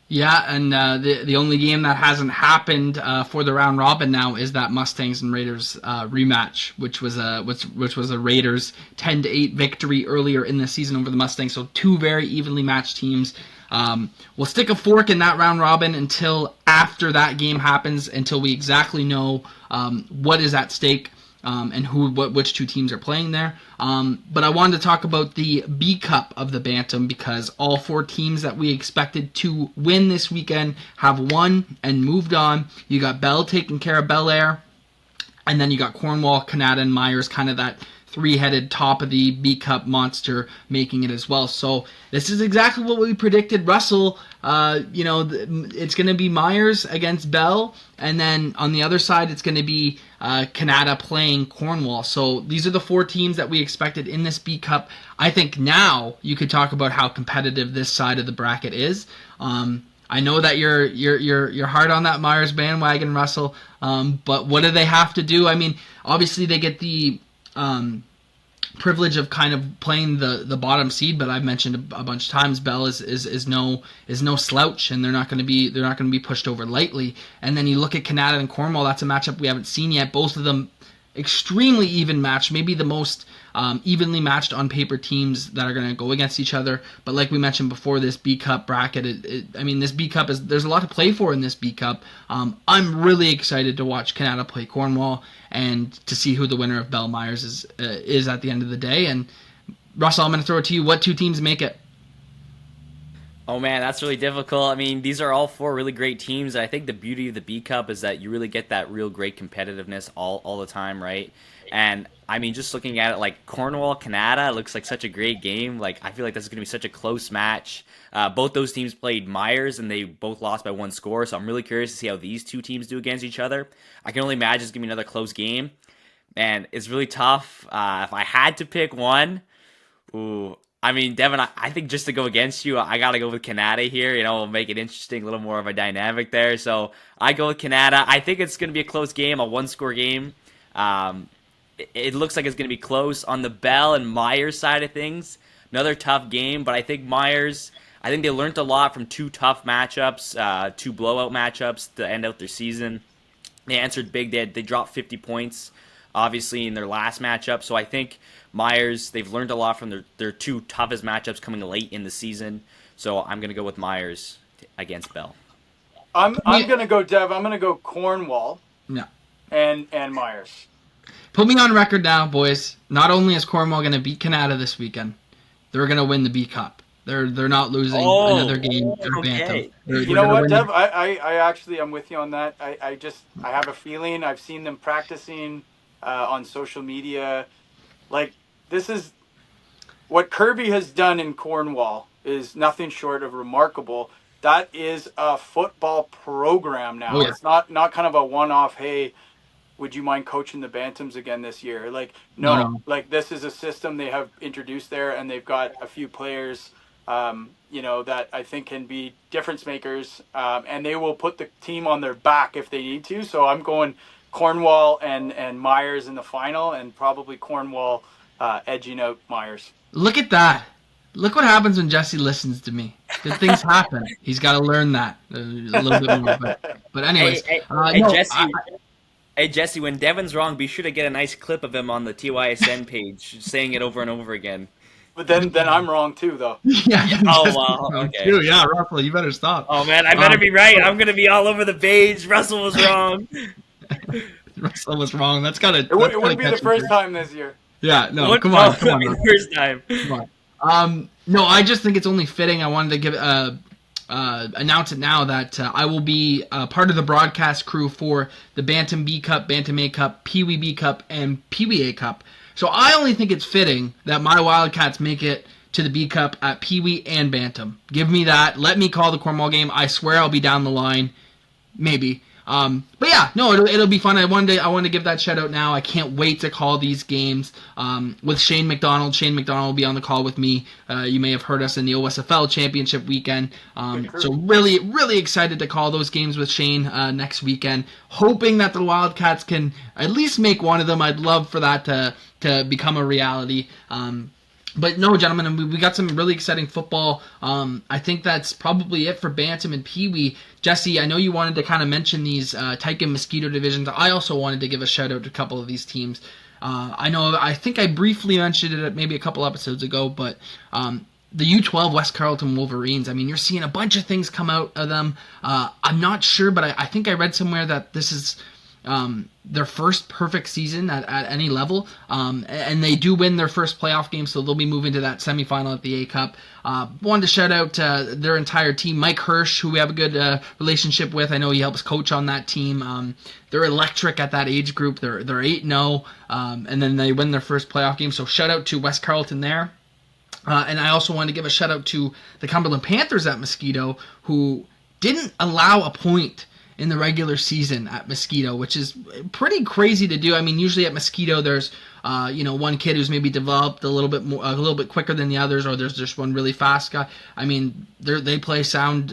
Yeah, and the only game that hasn't happened for the round robin now is that Mustangs and Raiders rematch, which was a Raiders 10-8 victory earlier in the season over the Mustangs. So two very evenly matched teams. We'll stick a fork in that round robin until after that game happens, until we exactly know what is at stake. And which two teams are playing there. But I wanted to talk about the B Cup of the Bantam, because all 4 teams that we expected to win this weekend have won and moved on. You got Bell taking care of Bel Air, and then you got Cornwall, Canada, and Myers, kind of that 3-headed top of the B Cup monster making it as well. So this is exactly what we predicted. Russell, it's going to be Myers against Bell, and then on the other side it's going to be Canada playing Cornwall. So these are the 4 teams that we expected in this B Cup. I think now you could talk about how competitive this side of the bracket is. I know that you're hard on that Myers bandwagon, Russell, but what do they have to do? I mean, obviously they get the privilege of kind of playing the bottom seed, but I've mentioned a bunch of times Bell is no slouch, and they're not going to be pushed over lightly. And then you look at Canada and Cornwall, that's a matchup we haven't seen yet. Both of them extremely even matched, maybe the most evenly matched on paper teams that are going to go against each other. But like we mentioned before, this B Cup bracket, this B Cup there's a lot to play for in this B Cup. I'm really excited to watch Canada play Cornwall and to see who the winner of Bell Myers is at the end of the day. And Russell, I'm going to throw it to you. What 2 teams make it? Oh man, that's really difficult. I mean, these are all 4 really great teams. I think the beauty of the B Cup is that you really get that real great competitiveness all the time, right? And I mean, just looking at it, like Cornwall, Canada, looks like such a great game. Like, I feel like this is going to be such a close match. Both those teams played Myers, and they both lost by 1 score. So I'm really curious to see how these 2 teams do against each other. I can only imagine it's going to be another close game. And it's really tough. If I had to pick one, I mean, Devin, I think just to go against you, I got to go with Canada here. We'll make it interesting, a little more of a dynamic there. So I go with Canada. I think it's going to be a close game, a 1-score game. It looks like it's going to be close. On the Bell and Myers side of things, another tough game, but I think Myers. I think they learned a lot from two tough matchups, two blowout matchups to end out their season. They answered big. They dropped 50 points, obviously, in their last matchup. So I think Myers, they've learned a lot from their two toughest matchups coming late in the season. So I'm going to go with Myers against Bell. I'm gonna go Dev. I'm gonna go Cornwall No. and Myers. Put me on record now, boys. Not only is Cornwall going to beat Canada this weekend, they're going to win the B Cup. They're not losing another game for Bantam. Okay. You know what, Dev? I actually I'm with you on that. I have a feeling. I've seen them practicing on social media. Like, this is what Kirby has done in Cornwall is nothing short of remarkable. That is a football program now. Oh, yeah. It's not kind of a one-off. Hey, would you mind coaching the Bantams again this year? Like, no. Like, this is a system they have introduced there, and they've got a few players, that I think can be difference makers, and they will put the team on their back if they need to. So I'm going Cornwall and Myers in the final, and probably Cornwall edging out Myers. Look at that. Look what happens when Jesse listens to me. Good things happen. He's got to learn that a little bit more. But anyways. Hey, Jesse, when Devin's wrong, be sure to get a nice clip of him on the TYSN page, saying it over and over again. But then I'm wrong too, though. Yeah. Oh, wow. Okay. Too. Yeah, Russell, you better stop. Oh, man, I better be right. I'm going to be all over the page. Russell was wrong. Russell was wrong. It wouldn't be the first time this year. Yeah, no, come on. First time. Come on. No, I just think it's only fitting. I wanted to announce it now that I will be part of the broadcast crew for the Bantam B Cup, Bantam A Cup, Peewee B Cup, and Peewee A Cup. So I only think it's fitting that my Wildcats make it to the B Cup at Peewee and Bantam. Give me that. Let me call the Cornwall game. I swear I'll be down the line. Maybe. But yeah, no, it'll be fun. I wanted to give that shout out now. I can't wait to call these games with Shane McDonald. Shane McDonald will be on the call with me. You may have heard us in the OSFL Championship weekend. So really, really excited to call those games with Shane next weekend. Hoping that the Wildcats can at least make one of them. I'd love for that to become a reality. But no, gentlemen, we got some really exciting football. I think that's probably it for Bantam and Peewee. Jesse, I know you wanted to kind of mention these Tyke and Mosquito divisions. I also wanted to give a shout out to a couple of these teams. I think I briefly mentioned it maybe a couple episodes ago, but the U12 West Carleton Wolverines, I mean, you're seeing a bunch of things come out of them. I'm not sure, but I think I read somewhere that this is their first perfect season at any level, and they do win their first playoff game, so they'll be moving to that semifinal at the A Cup. Wanted to shout out their entire team. Mike Hirsch, who we have a good relationship with. I know he helps coach on that team. They're electric at that age group. They're 8-0, and then they win their first playoff game. So shout out to West Carleton there. And I also wanted to give a shout out to the Cumberland Panthers at Mosquito, who didn't allow a point in the regular season at Mosquito, which is pretty crazy to do. I mean, usually at Mosquito, there's one kid who's maybe developed a little bit quicker than the others, or there's just one really fast guy. I mean, they play sound,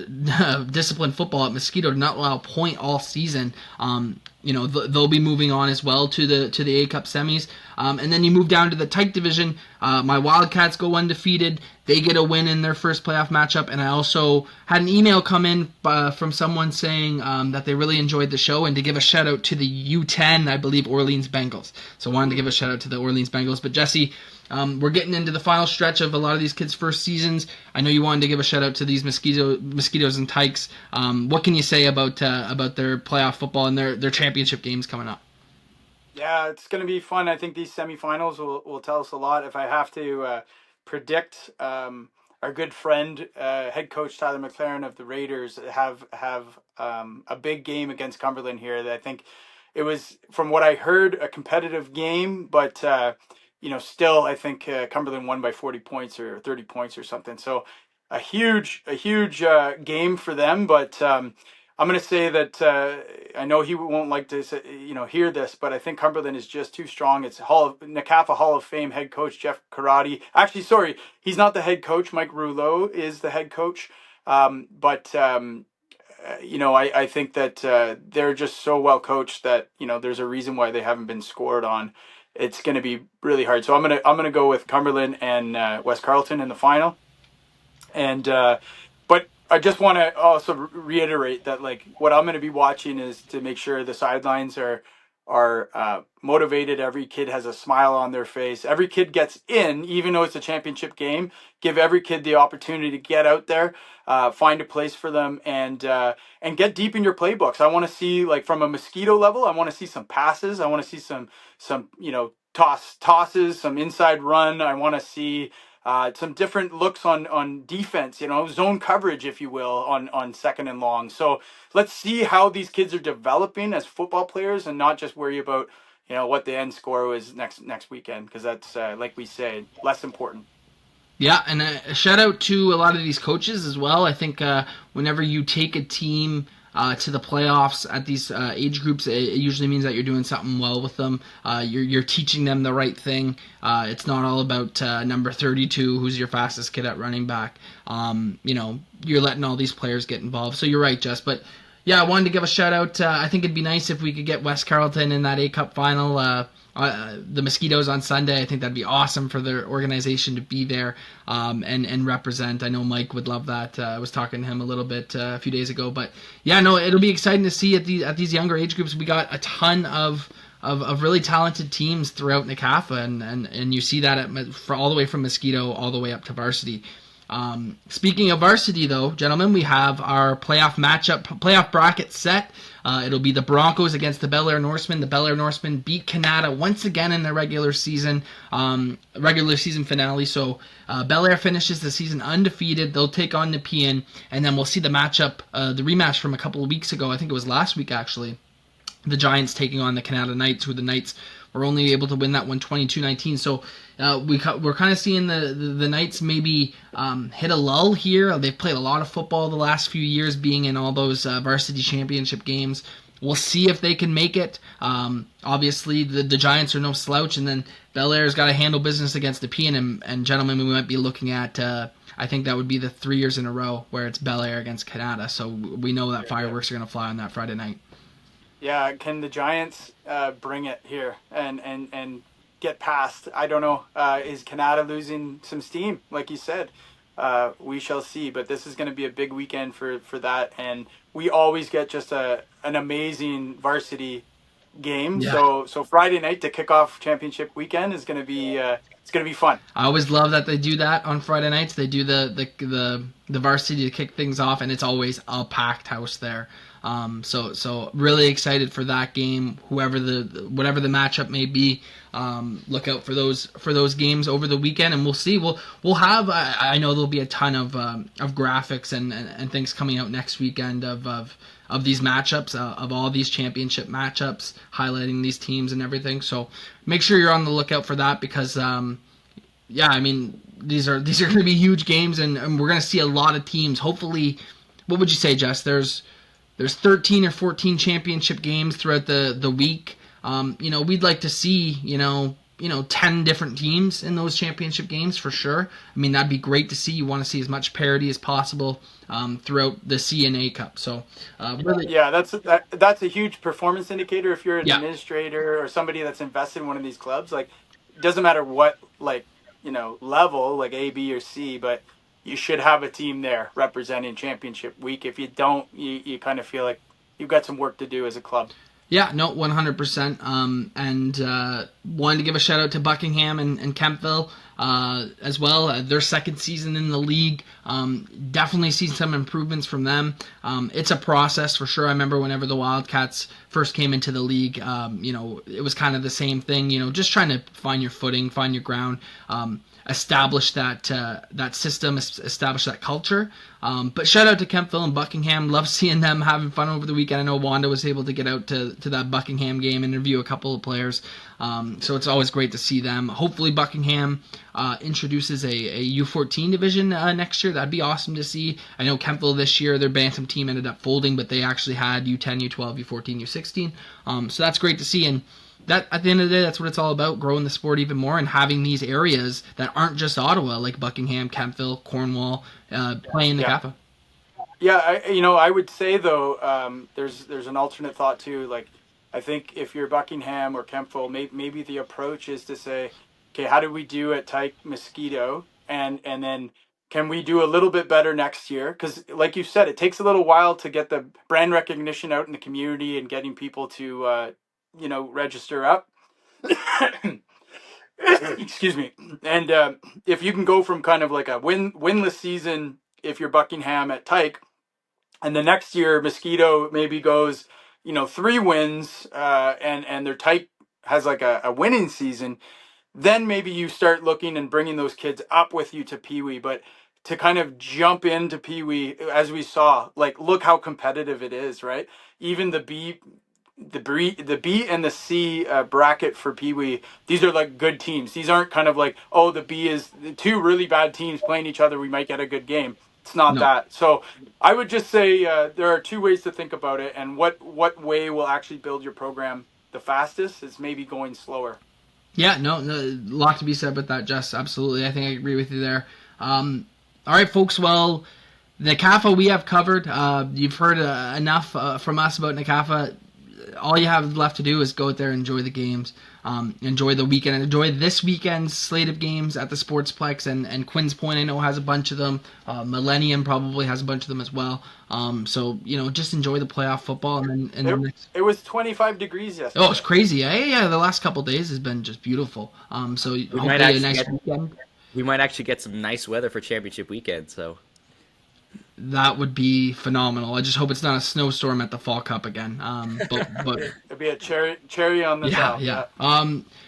disciplined football at Mosquito to not allow a point all season. They'll be moving on as well to the A Cup semis. And then you move down to the Tyke division. My Wildcats go undefeated. They get a win in their first playoff matchup. And I also had an email come in from someone saying that they really enjoyed the show and to give a shout out to the U10, I believe, Orleans Bengals. So I wanted to give a shout out to the Orleans Bengals. But Jesse, we're getting into the final stretch of a lot of these kids' first seasons. I know you wanted to give a shout out to these Mosquitoes and Tykes. What can you say about their playoff football and their championship games coming up? Yeah, it's going to be fun. I think these semifinals will tell us a lot. If I have to predict, our good friend, head coach Tyler McLaren of the Raiders have a big game against Cumberland here. That I think it was, from what I heard, a competitive game, but still I think Cumberland won by 40 points or 30 points or something. So a huge game for them, but. I'm going to say that I know he won't like to hear this, but I think Cumberland is just too strong. It's NCAFA Hall of Fame head coach Jeff Karate. Actually, sorry, he's not the head coach. Mike Rouleau is the head coach. I think that they're just so well coached that there's a reason why they haven't been scored on. it's going to be really hard. So I'm gonna go with Cumberland and West Carleton in the final. And but I just want to also reiterate that like what I'm going to be watching is to make sure the sidelines are motivated. Every kid has a smile on their face. Every kid gets in, even though it's a championship game. Give every kid the opportunity to get out there, find a place for them, and get deep in your playbooks. I want to see like from a Mosquito level. I want to see some passes. I want to see some tosses, some inside run. I want to see some different looks on defense, zone coverage, if you will, on second and long. So let's see how these kids are developing as football players, and not just worry about what the end score was next weekend, because that's like we say, less important. Yeah, and a shout out to a lot of these coaches as well. I think whenever you take a team to the playoffs at these age groups, it usually means that you're doing something well with them. You're teaching them the right thing. It's not all about number 32, who's your fastest kid at running back. You're letting all these players get involved. So you're right, Jess. But yeah, I wanted to give a shout out. I think it'd be nice if we could get West Carleton in that A-Cup final. The Mosquitoes on Sunday. I think that'd be awesome for their organization to be there and represent. I know Mike would love that. I was talking to him a little bit a few days ago, but yeah, no, it'll be exciting to see at these younger age groups. We got a ton of really talented teams throughout NCAFA, and you see that for all the way from Mosquito all the way up to varsity. Speaking of varsity, though, gentlemen, we have our playoff bracket set. It'll be the Broncos against the Bel Air Norsemen. The Bel Air Norsemen beat Canada once again in their regular season finale. So Bel Air finishes the season undefeated. They'll take on Nepean, and then we'll see the rematch from a couple of weeks ago. I think it was last week, actually. The Giants taking on the Canada Knights, who the Knights were only able to win that one 22-19. So we're kind of seeing the Knights maybe hit a lull here. They've played a lot of football the last few years, being in all those varsity championship games. We'll see if they can make it. Obviously, the Giants are no slouch, and then Bel Air's got to handle business against the Nepean, and gentlemen, we might be looking at I think that would be the 3 years in a row where it's Bel Air against Canada. So we know that fireworks are going to fly on that Friday night. Yeah, can the Giants bring it here and get past? I don't know. Is Canada losing some steam, like you said? We shall see. But this is going to be a big weekend for that, and we always get just an amazing varsity game. Yeah. So Friday night to kick off championship weekend is going to be it's going to be fun. I always love that they do that on Friday nights. They do the varsity to kick things off, and it's always a packed house there. So really excited for that game. Whatever the matchup may be, look out for those games over the weekend, and we'll see. We'll have. I know there'll be a ton of graphics and things coming out next weekend of these matchups, of all these championship matchups, highlighting these teams and everything. So make sure you're on the lookout for that, because these are going to be huge games, and we're going to see a lot of teams. Hopefully, what would you say, Jess? There's 13 or 14 championship games throughout the week. We'd like to see 10 different teams in those championship games for sure. I mean, that'd be great to see. You want to see as much parity as possible throughout the CNA Cup. So really, yeah, that's a huge performance indicator. If you're an administrator or somebody that's invested in one of these clubs, like, it doesn't matter what level, like A, B, or C, but you should have a team there representing championship week. If you don't, you kind of feel like you've got some work to do as a club. Yeah, no, 100%. And wanted to give a shout out to Buckingham and Kempville as well. Their second season in the league. Definitely seen some improvements from them. It's a process for sure. I remember whenever the Wildcats first came into the league, it was kind of the same thing. Just trying to find your footing, find your ground. Establish that system, establish that culture. But shout out to Kempville and Buckingham. Love seeing them having fun over the weekend. I know Wanda was able to get out to that Buckingham game and interview a couple of players. So it's always great to see them. Hopefully Buckingham introduces a U14 division next year. That'd be awesome to see. I know Kempville this year, their Bantam team ended up folding, but they actually had U10, U12, U14, U16. So that's great to see. And that, at the end of the day, that's what it's all about, growing the sport even more and having these areas that aren't just Ottawa, like Buckingham, Kempville, Cornwall, playing the CAFA. Yeah, I would say, though, there's an alternate thought, too. Like, I think if you're Buckingham or Kemptville, maybe the approach is to say, okay, how do we do at Tyke Mosquito, and then can we do a little bit better next year? Because, like you said, it takes a little while to get the brand recognition out in the community and getting people to, register up. Excuse me. And if you can go from kind of like a winless season, if you're Buckingham at Tyke, and the next year Mosquito maybe goes, 3 wins, and their Tyke has like a winning season, then maybe you start looking and bringing those kids up with you to Peewee. But to kind of jump into Peewee, as we saw, like, look how competitive it is, right? Even the B and the C bracket for Peewee, these are like good teams. These aren't kind of like, oh, the B is the two really bad teams playing each other, we might get a good game. It's not No. that. So I would just say there are two ways to think about it, and what way will actually build your program the fastest is maybe going slower. Yeah, no, a lot to be said about that, Jess. Absolutely. I think I agree with you there. All right, folks. Well, NCAFA we have covered. You've heard enough from us about NCAFA. All you have left to do is go out there and enjoy the games, enjoy the weekend, enjoy this weekend's slate of games at the Sportsplex, and Quinns Point I know has a bunch of them. Millennium probably has a bunch of them as well. So just enjoy the playoff football. It was 25 degrees yesterday. Oh, it's crazy. Yeah. The last couple of days has been just beautiful. So hopefully a nice weekend. We might actually get some nice weather for championship weekend. So that would be phenomenal. I just hope it's not a snowstorm at the Fall Cup again. But it'd be a cherry on the top. Yeah.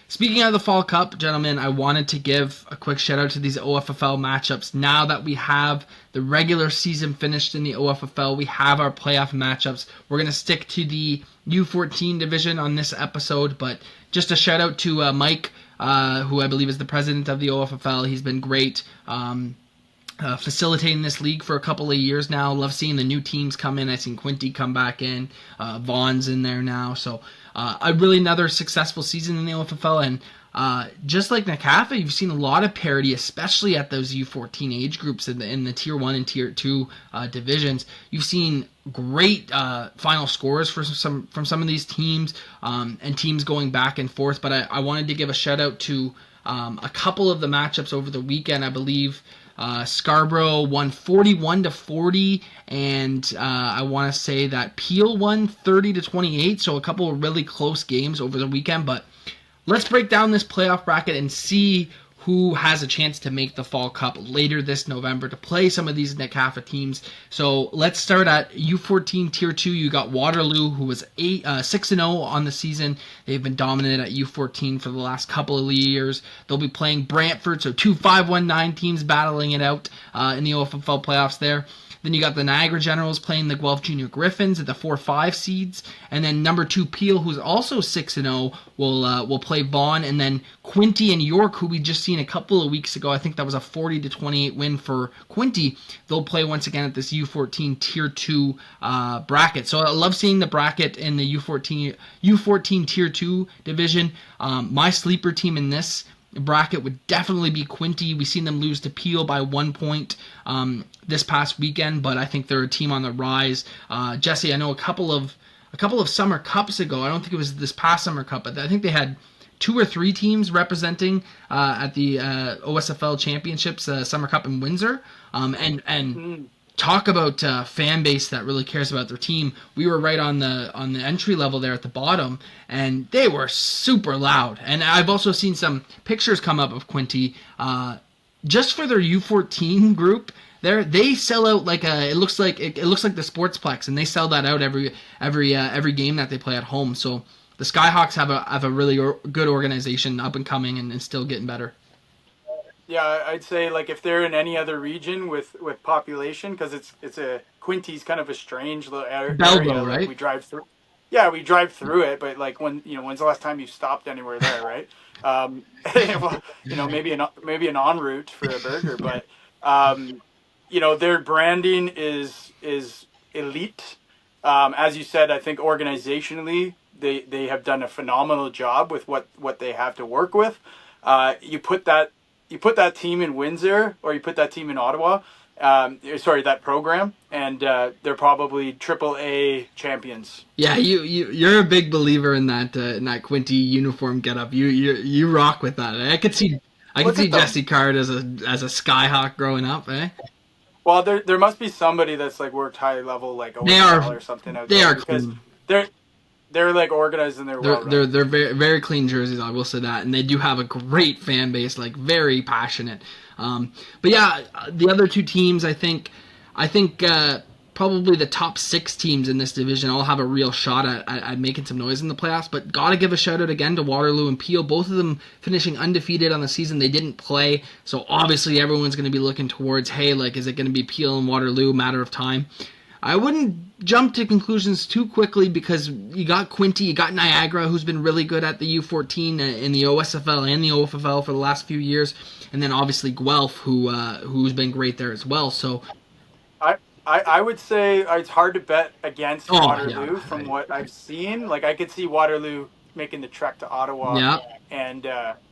Speaking of the Fall Cup, gentlemen, I wanted to give a quick shout out to these OFFL matchups. Now that we have the regular season finished in the OFFL, we have our playoff matchups. We're going to stick to the U14 division on this episode, but just a shout out to Mike, who I believe is the president of the OFFL. He's been great. Facilitating this league for a couple of years now. Love seeing the new teams come in. I've seen Quinty come back in. Vaughn's in there now. So really another successful season in the OFFL. And just like NCAFA, you've seen a lot of parity, especially at those U14 age groups in the Tier 1 and Tier 2 divisions. You've seen great final scores from some of these teams, and teams going back and forth. But I wanted to give a shout out to a couple of the matchups over the weekend. I believe Scarborough won 41-40, and I want to say that Peel won 30-28. So a couple of really close games over the weekend. But let's break down this playoff bracket and see who has a chance to make the Fall Cup later this November to play some of these NCAFA teams. So let's start at U14 Tier 2. You got Waterloo, who was 6-0 on the season. They've been dominant at U14 for the last couple of years. They'll be playing Brantford, so two 5-1-9 teams battling it out in the OFFL playoffs there. Then you got the Niagara Generals playing the Guelph Junior Griffins at the 4-5 seeds, and then number 2 Peel, who's also 6-0, will play Vaughan, and then Quinty and York, who we just seen a couple of weeks ago. I think that was a 40-28 win for Quinty. They'll play once again at this U14 Tier 2 bracket. So I love seeing the bracket in the U14 Tier 2 division. My sleeper team in this bracket would definitely be Quinty. We've seen them lose to Peel by 1 point this past weekend, but I think they're a team on the rise. Jesse, I know a couple of summer cups ago, I don't think it was this past summer cup, but I think they had 2 or 3 teams representing at the OSFL Championships Summer Cup in Windsor, and talk about fan base that really cares about their team. We were right on the entry level there at the bottom, and they were super loud. And I've also seen some pictures come up of Quinty just for their U14 group. They sell out like it looks like the Sportsplex, and they sell that out every game that they play at home. So the Skyhawks have a really good organization, up and coming, and still getting better. Yeah, I'd say, like, if they're in any other region with population, because it's a Quinty's kind of a strange little area. Belleville, right? Like, we drive through. Yeah, we drive through it, but like when's the last time you stopped anywhere there, right? Well, maybe an en route for a burger, but their branding is elite. As you said, I think organizationally they have done a phenomenal job with what they have to work with. You put that team in Windsor, or you put that team in Ottawa, that program, and they're probably AAA champions. Yeah, you're a big believer in that Quinty uniform getup. You rock with that. I could Look see at them. Jesse Card as a Skyhawk growing up, eh? Well, there must be somebody that's like worked high level like They OFFL are or something out they there, are because clean. they're like organized and they're well run. They're very very clean jerseys. I will say that, and they do have a great fan base, like very passionate. But yeah, the other two teams, I think probably the top 6 teams in this division all have a real shot at making some noise in the playoffs. But gotta give a shout out again to Waterloo and Peel, both of them finishing undefeated on the season. They didn't play, so obviously everyone's going to be looking towards, hey, like, is it going to be Peel and Waterloo? Matter of time. I wouldn't jump to conclusions too quickly, because you got Quinty, you got Niagara, who's been really good at the U14 in the OSFL and the OFFL for the last few years, and then obviously Guelph, who's been great there as well. So I would say it's hard to bet against Waterloo yeah. from what I've seen. Like, I could see Waterloo making the trek to Ottawa Yeah. and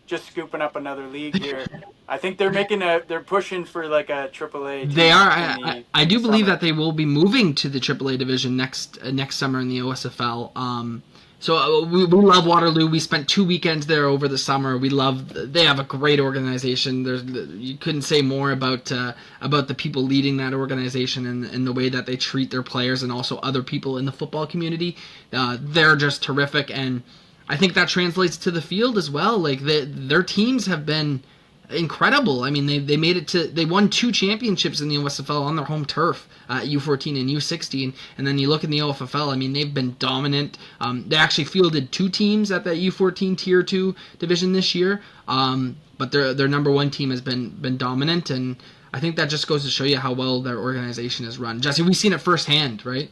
just scooping up another league here. I think they're pushing for like a AAA team. They are. I in do the believe summer. that they will be moving to the AAA division next summer in the OSFL. So we love Waterloo. We spent 2 weekends there over the summer. They have a great organization. You couldn't say more about the people leading that organization and the way that they treat their players and also other people in the football community. They're just terrific, and I think that translates to the field as well. Like, their teams have been incredible. I mean, they won 2 championships in the OSFL on their home turf, U14 and U16, and then you look in the OFFL. I mean, they've been dominant. They actually fielded 2 teams at that U14 Tier 2 division this year, but their number 1 team has been dominant, and I think that just goes to show you how well their organization is run. Jesse, we've seen it firsthand, right?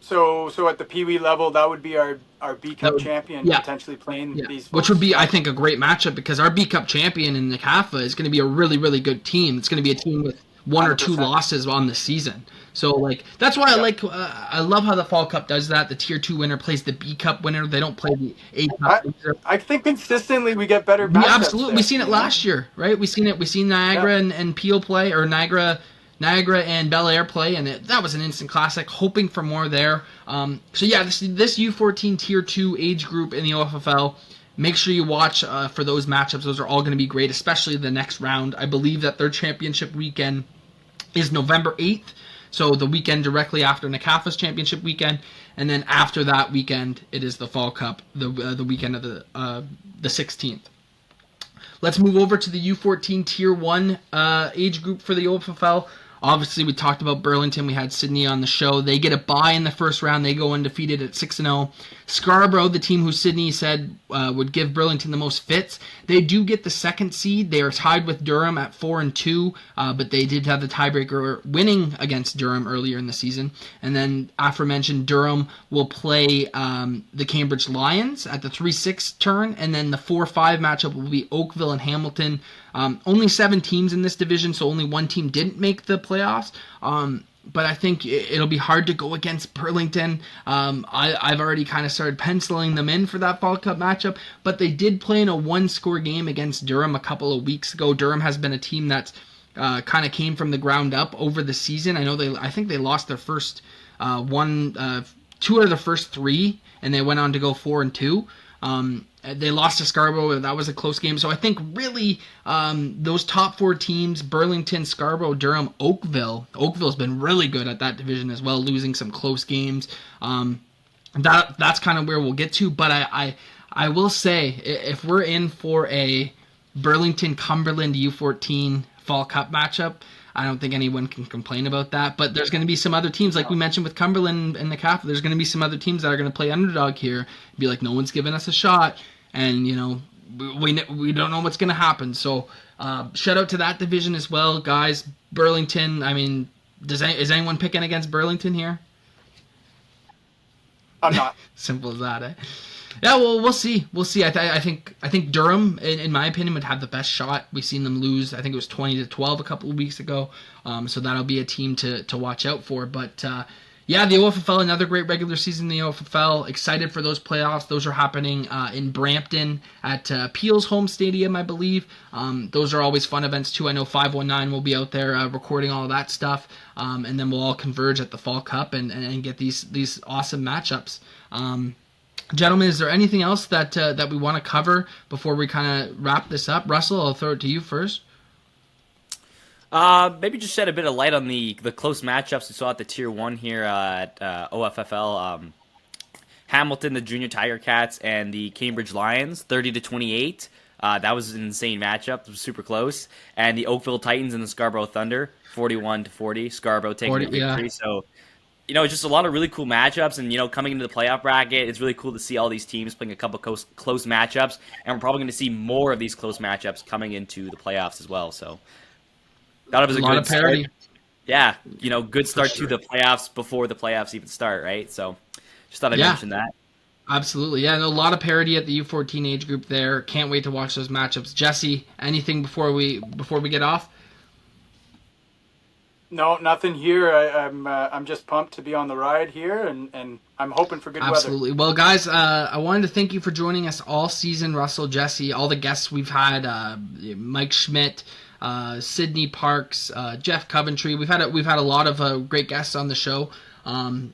So at the Peewee level, that would be our B Cup champion potentially playing these folks. Which would be, I think, a great matchup, because our B Cup champion in the CAFA is going to be a really, really good team. It's going to be a team with 1 or 2 100%. losses on the season. So, like, that's why I love how the Fall Cup does that. The Tier 2 winner plays the B Cup winner. They don't play the A Cup. I think consistently we get better matchups. Absolutely. We've seen it last year, right? We've seen Niagara and Peel play, or Niagara and Bel Air play, and that was an instant classic. Hoping for more there. So yeah, this U14 Tier 2 age group in the OFFL, make sure you watch for those matchups. Those are all going to be great, especially the next round. I believe that their championship weekend is November 8th, so the weekend directly after NACAFA's championship weekend, and then after that weekend, it is the Fall Cup, the weekend of the 16th. Let's move over to the U14 Tier 1 age group for the OFFL. Obviously, we talked about Burlington. We had Sydney on the show. They get a bye in the first round. They go undefeated at 6-0. Scarborough, the team who Sydney said would give Burlington the most fits, they do get the 2nd seed. They are tied with Durham at 4-2, but they did have the tiebreaker winning against Durham earlier in the season. And then, aforementioned, Durham will play the Cambridge Lions at the 3-6 turn, and then the 4-5 matchup will be Oakville and Hamilton. Only 7 teams in this division, so only 1 team didn't make the playoffs. But I think it'll be hard to go against Burlington. I've already kind of started penciling them in for that Fall Cup matchup, but they did play in a 1-score game against Durham a couple of weeks ago. Durham has been a team that's kind of came from the ground up over the season. I think they lost their first 2 out of the first 3, and they went on to go 4-2. They lost to Scarborough. That was a close game. So I think really those top 4 teams, Burlington, Scarborough, Durham, Oakville's been really good at that division as well, losing some close games. That's kind of where we'll get to. But I will say, if we're in for a Burlington-Cumberland U14 Fall Cup matchup, I don't think anyone can complain about that. But there's going to be some other teams, like we mentioned with Cumberland and the CAF, there's going to be some other teams that are going to play underdog here, be like, no one's giving us a shot, and, you know, we don't know what's going to happen. So shout out to that division as well, guys. Burlington, I mean, is anyone picking against Burlington here? I'm not. Simple as that, eh? Yeah, well, we'll see. I think Durham, in my opinion, would have the best shot. We've seen them lose. I think it was 20-12 a couple of weeks ago. So that'll be a team to watch out for. But Yeah, the OFFL, another great regular season in the OFFL. Excited for those playoffs. Those are happening in Brampton at Peel's home stadium, I believe. Those are always fun events, too. I know 519 will be out there recording all of that stuff. And then we'll all converge at the Fall Cup and get these awesome matchups. Gentlemen, is there anything else that we want to cover before we kind of wrap this up? Russell, I'll throw it to you first. Maybe just shed a bit of light on the close matchups we saw at the Tier 1 here at OFFL. Hamilton, the Junior Tiger Cats, and the Cambridge Lions, 30-28. That was an insane matchup. It was super close. And the Oakville Titans and the Scarborough Thunder, 41-40. Scarborough taking the victory. Yeah. So, just a lot of really cool matchups. And, coming into the playoff bracket, it's really cool to see all these teams playing a couple close matchups. And we're probably going to see more of these close matchups coming into the playoffs as well. So, thought it was a good start. Yeah, good start to the playoffs before the playoffs even start, right? So, just thought I'd mention that. Absolutely, yeah. And a lot of parity at the U14 age group there. Can't wait to watch those matchups. Jesse, anything before we get off? No, nothing here. I'm just pumped to be on the ride here, and I'm hoping for good weather. Absolutely. Well, guys, I wanted to thank you for joining us all season. Russell, Jesse, all the guests we've had, Mike Schmidt, Sydney Parks, Jeff Coventry. We've had a lot of great guests on the show.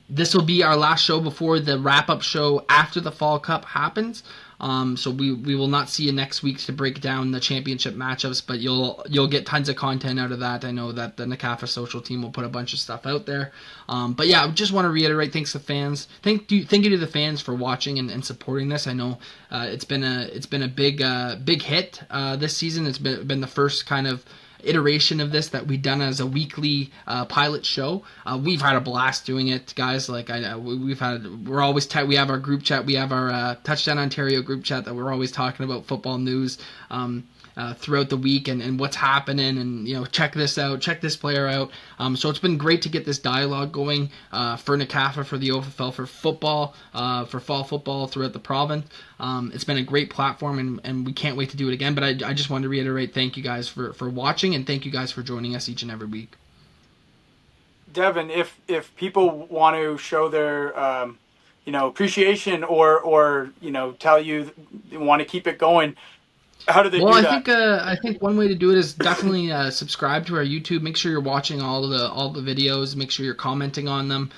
This will be our last show before the wrap-up show after the Fall Cup happens. So we will not see you next week to break down the championship matchups, but you'll get tons of content out of that. I know that the NCAFA social team will put a bunch of stuff out there. But yeah, I just want to reiterate thanks to fans. Thank you to the fans for watching and supporting this. I know it's been a big hit this season. It's been the first kind of iteration of this that we've done as a weekly pilot show. We've had a blast doing it, guys. Like we're always tight. We have our group chat. We have our Touchdown Ontario group chat that we're always talking about football news throughout the week and what's happening, and check this out, check this player out. So it's been great to get this dialogue going for NCAFA, for the OFFL, for football, for fall football throughout the province. It's been a great platform, and we can't wait to do it again. But I just wanted to reiterate, thank you guys for watching, and thank you guys for joining us each and every week. Devin, if people want to show their appreciation or tell you they want to keep it going, how do they do that? I think one way to do it is definitely subscribe to our YouTube. Make sure you're watching all the videos. Make sure you're commenting on them,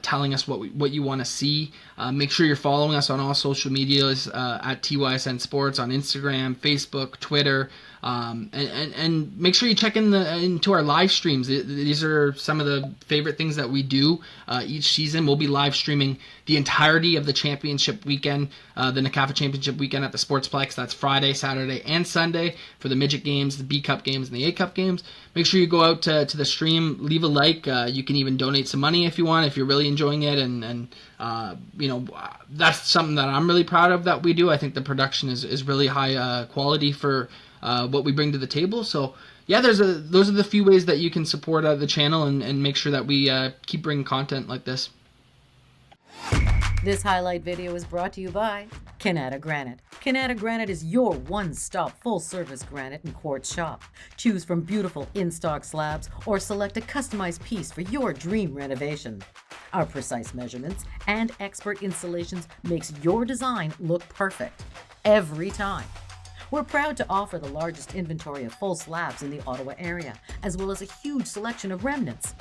telling us what you want to see. Make sure you're following us on all social medias at TYSN Sports on Instagram, Facebook, Twitter. And make sure you check into our live streams. These are some of the favorite things that we do each season. We'll be live streaming the entirety of the championship weekend, the NCAFA championship weekend at the Sportsplex. That's Friday, Saturday, and Sunday for the midget games, the B Cup games, and the A Cup games. Make sure you go out to the stream, leave a like. You can even donate some money if you want, if you're really enjoying it, and that's something that I'm really proud of that we do. I think the production is really high quality for what we bring to the table. So yeah, those are the few ways that you can support the channel and make sure that we keep bringing content like this. This highlight video is brought to you by Canada Granite. Canada Granite is your one-stop full-service granite and quartz shop. Choose from beautiful in-stock slabs or select a customized piece for your dream renovation. Our precise measurements and expert installations makes your design look perfect every time. We're proud to offer the largest inventory of full slabs in the Ottawa area, as well as a huge selection of remnants.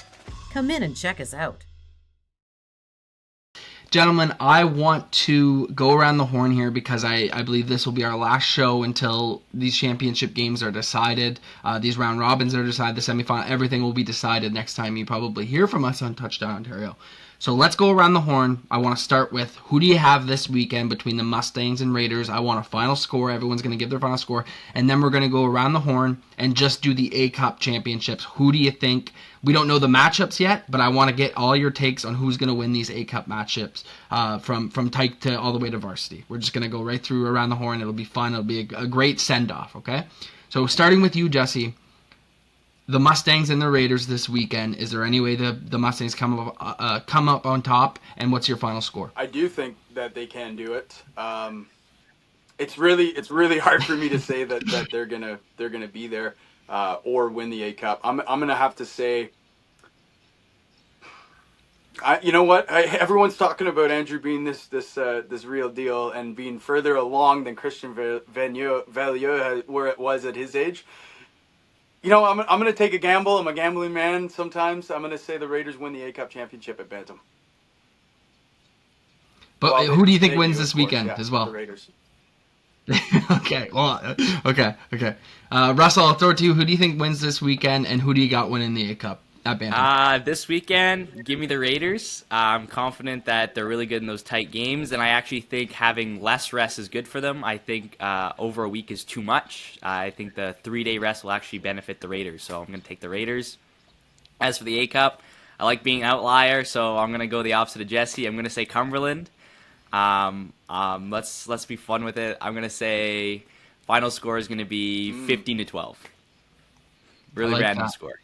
Come in and check us out. Gentlemen, I want to go around the horn here because I believe this will be our last show until these championship games are decided. These round robins are decided, the semifinal, everything will be decided next time you probably hear from us on Touchdown Ontario. So let's go around the horn. I want to start with, who do you have this weekend between the Mustangs and Raiders? I want a final score. Everyone's going to give their final score. And then we're going to go around the horn and just do the A-Cup championships. Who do you think? We don't know the matchups yet, but I want to get all your takes on who's going to win these A-Cup matchups from tyke to all the way to varsity. We're just going to go right through around the horn. It'll be fun. It'll be a great send-off, okay? So starting with you, Jesse. The Mustangs and the Raiders this weekend. Is there any way the Mustangs come up on top? And what's your final score? I do think that they can do it. It's really hard for me to say that they're gonna be there or win the A Cup. I'm gonna have to say You know what? Everyone's talking about Andrew being this real deal and being further along than Christian Valieux where it was at his age. You know, I'm going to take a gamble. I'm a gambling man sometimes. I'm going to say the Raiders win the A-Cup championship at Bantam. But Well, who do you think they wins do, this of course, weekend yeah, as well? the Raiders. Okay, well, okay. Russell, I'll throw it to you. Who do you think wins this weekend, and who do you got winning the A-Cup at Bantam? This weekend, give me the Raiders. I'm confident that they're really good in those tight games, and I actually think having less rest is good for them. I think over a week is too much. I think the 3-day rest will actually benefit the Raiders, so I'm going to take the Raiders. As for the A-Cup, I like being outlier, so I'm going to go the opposite of Jesse. I'm going to say Cumberland. Let's be fun with it. I'm going to say final score is going to be 15-12. Really like random that. score.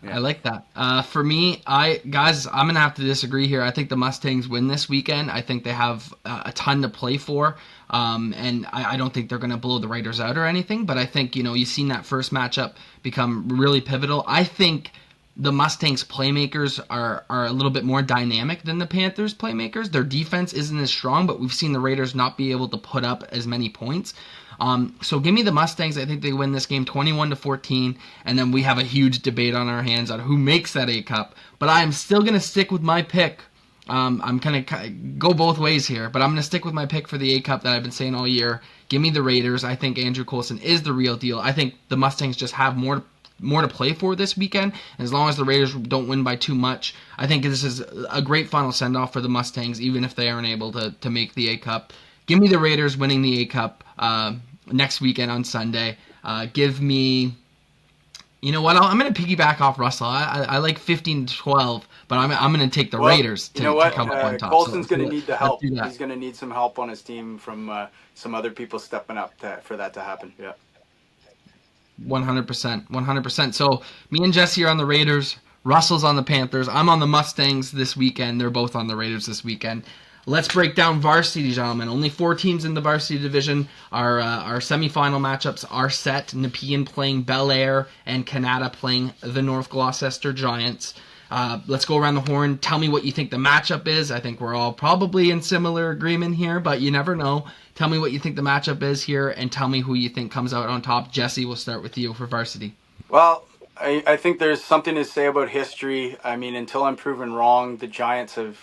Yeah. I like that. For me, I'm gonna have to disagree here. I think the Mustangs win this weekend. I think they have a ton to play for, and I don't think they're gonna blow the Raiders out or anything. But I think you've seen that first matchup become really pivotal. I think the Mustangs playmakers are a little bit more dynamic than the Panthers playmakers. Their defense isn't as strong, but we've seen the Raiders not be able to put up as many points. So give me the Mustangs. I think they win this game 21-14, and then we have a huge debate on our hands on who makes that A-Cup. But I am still going to stick with my pick. I'm going to go both ways here, but I'm going to stick with my pick for the A-Cup that I've been saying all year. Give me the Raiders. I think Andrew Coulson is the real deal. I think the Mustangs just have more to play for this weekend. As long as the Raiders don't win by too much, I think this is a great final send-off for the Mustangs, even if they aren't able to make the A-Cup. Give me the Raiders winning the A-Cup next weekend on Sunday. Give me... You know what? I'm going to piggyback off Russell. I like 15-12, but I'm going to take the Raiders to come up on top. Coulson's going to need the help. Let's do that. He's going to need some help on his team from some other people stepping up for that to happen. Yeah. 100%. So me and Jesse are on the Raiders. Russell's on the Panthers. I'm on the Mustangs this weekend. They're both on the Raiders this weekend. Let's break down varsity, gentlemen. Only 4 teams in the varsity division. Our semifinal matchups are set. Nepean playing Bel Air and Canada playing the North Gloucester Giants. Let's go around the horn. Tell me what you think the matchup is. I think we're all probably in similar agreement here, but you never know. Tell me what you think the matchup is here, and tell me who you think comes out on top. Jesse, we'll start with you for varsity. Well, I think there's something to say about history. I mean, until I'm proven wrong, the Giants have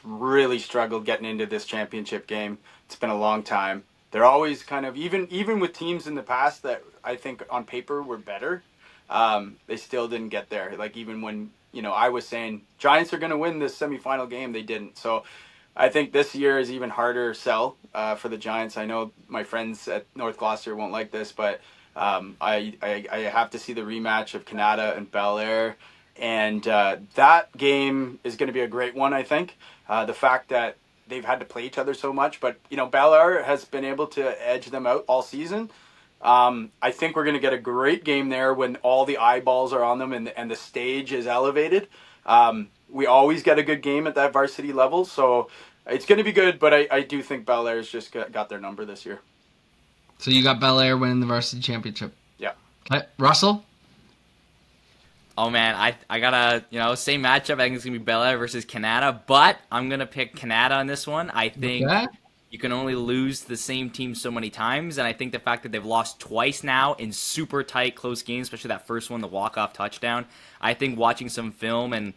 really struggled getting into this championship game. It's been a long time. They're always kind of, even with teams in the past that I think on paper were better, they still didn't get there. Like even when, I was saying Giants are going to win this semifinal game, they didn't. So I think this year is even harder sell for the Giants. I know my friends at North Gloucester won't like this, but I have to see the rematch of Canada and Bel Air, and that game is going to be a great one. I think the fact that they've had to play each other so much, but Bel Air has been able to edge them out all season. I think we're going to get a great game there when all the eyeballs are on them and the stage is elevated. We always get a good game at that varsity level, so it's going to be good. But I do think Bel Air's just got their number this year. So you got Bel Air winning the varsity championship. Yeah. Okay. Russell? Oh man, I got same matchup. I think it's gonna be Bel Air versus Canada, but I'm gonna pick Canada on this one. I think you can only lose the same team so many times, and I think the fact that they've lost twice now in super tight, close games, especially that first one, the walk-off touchdown. I think watching some film and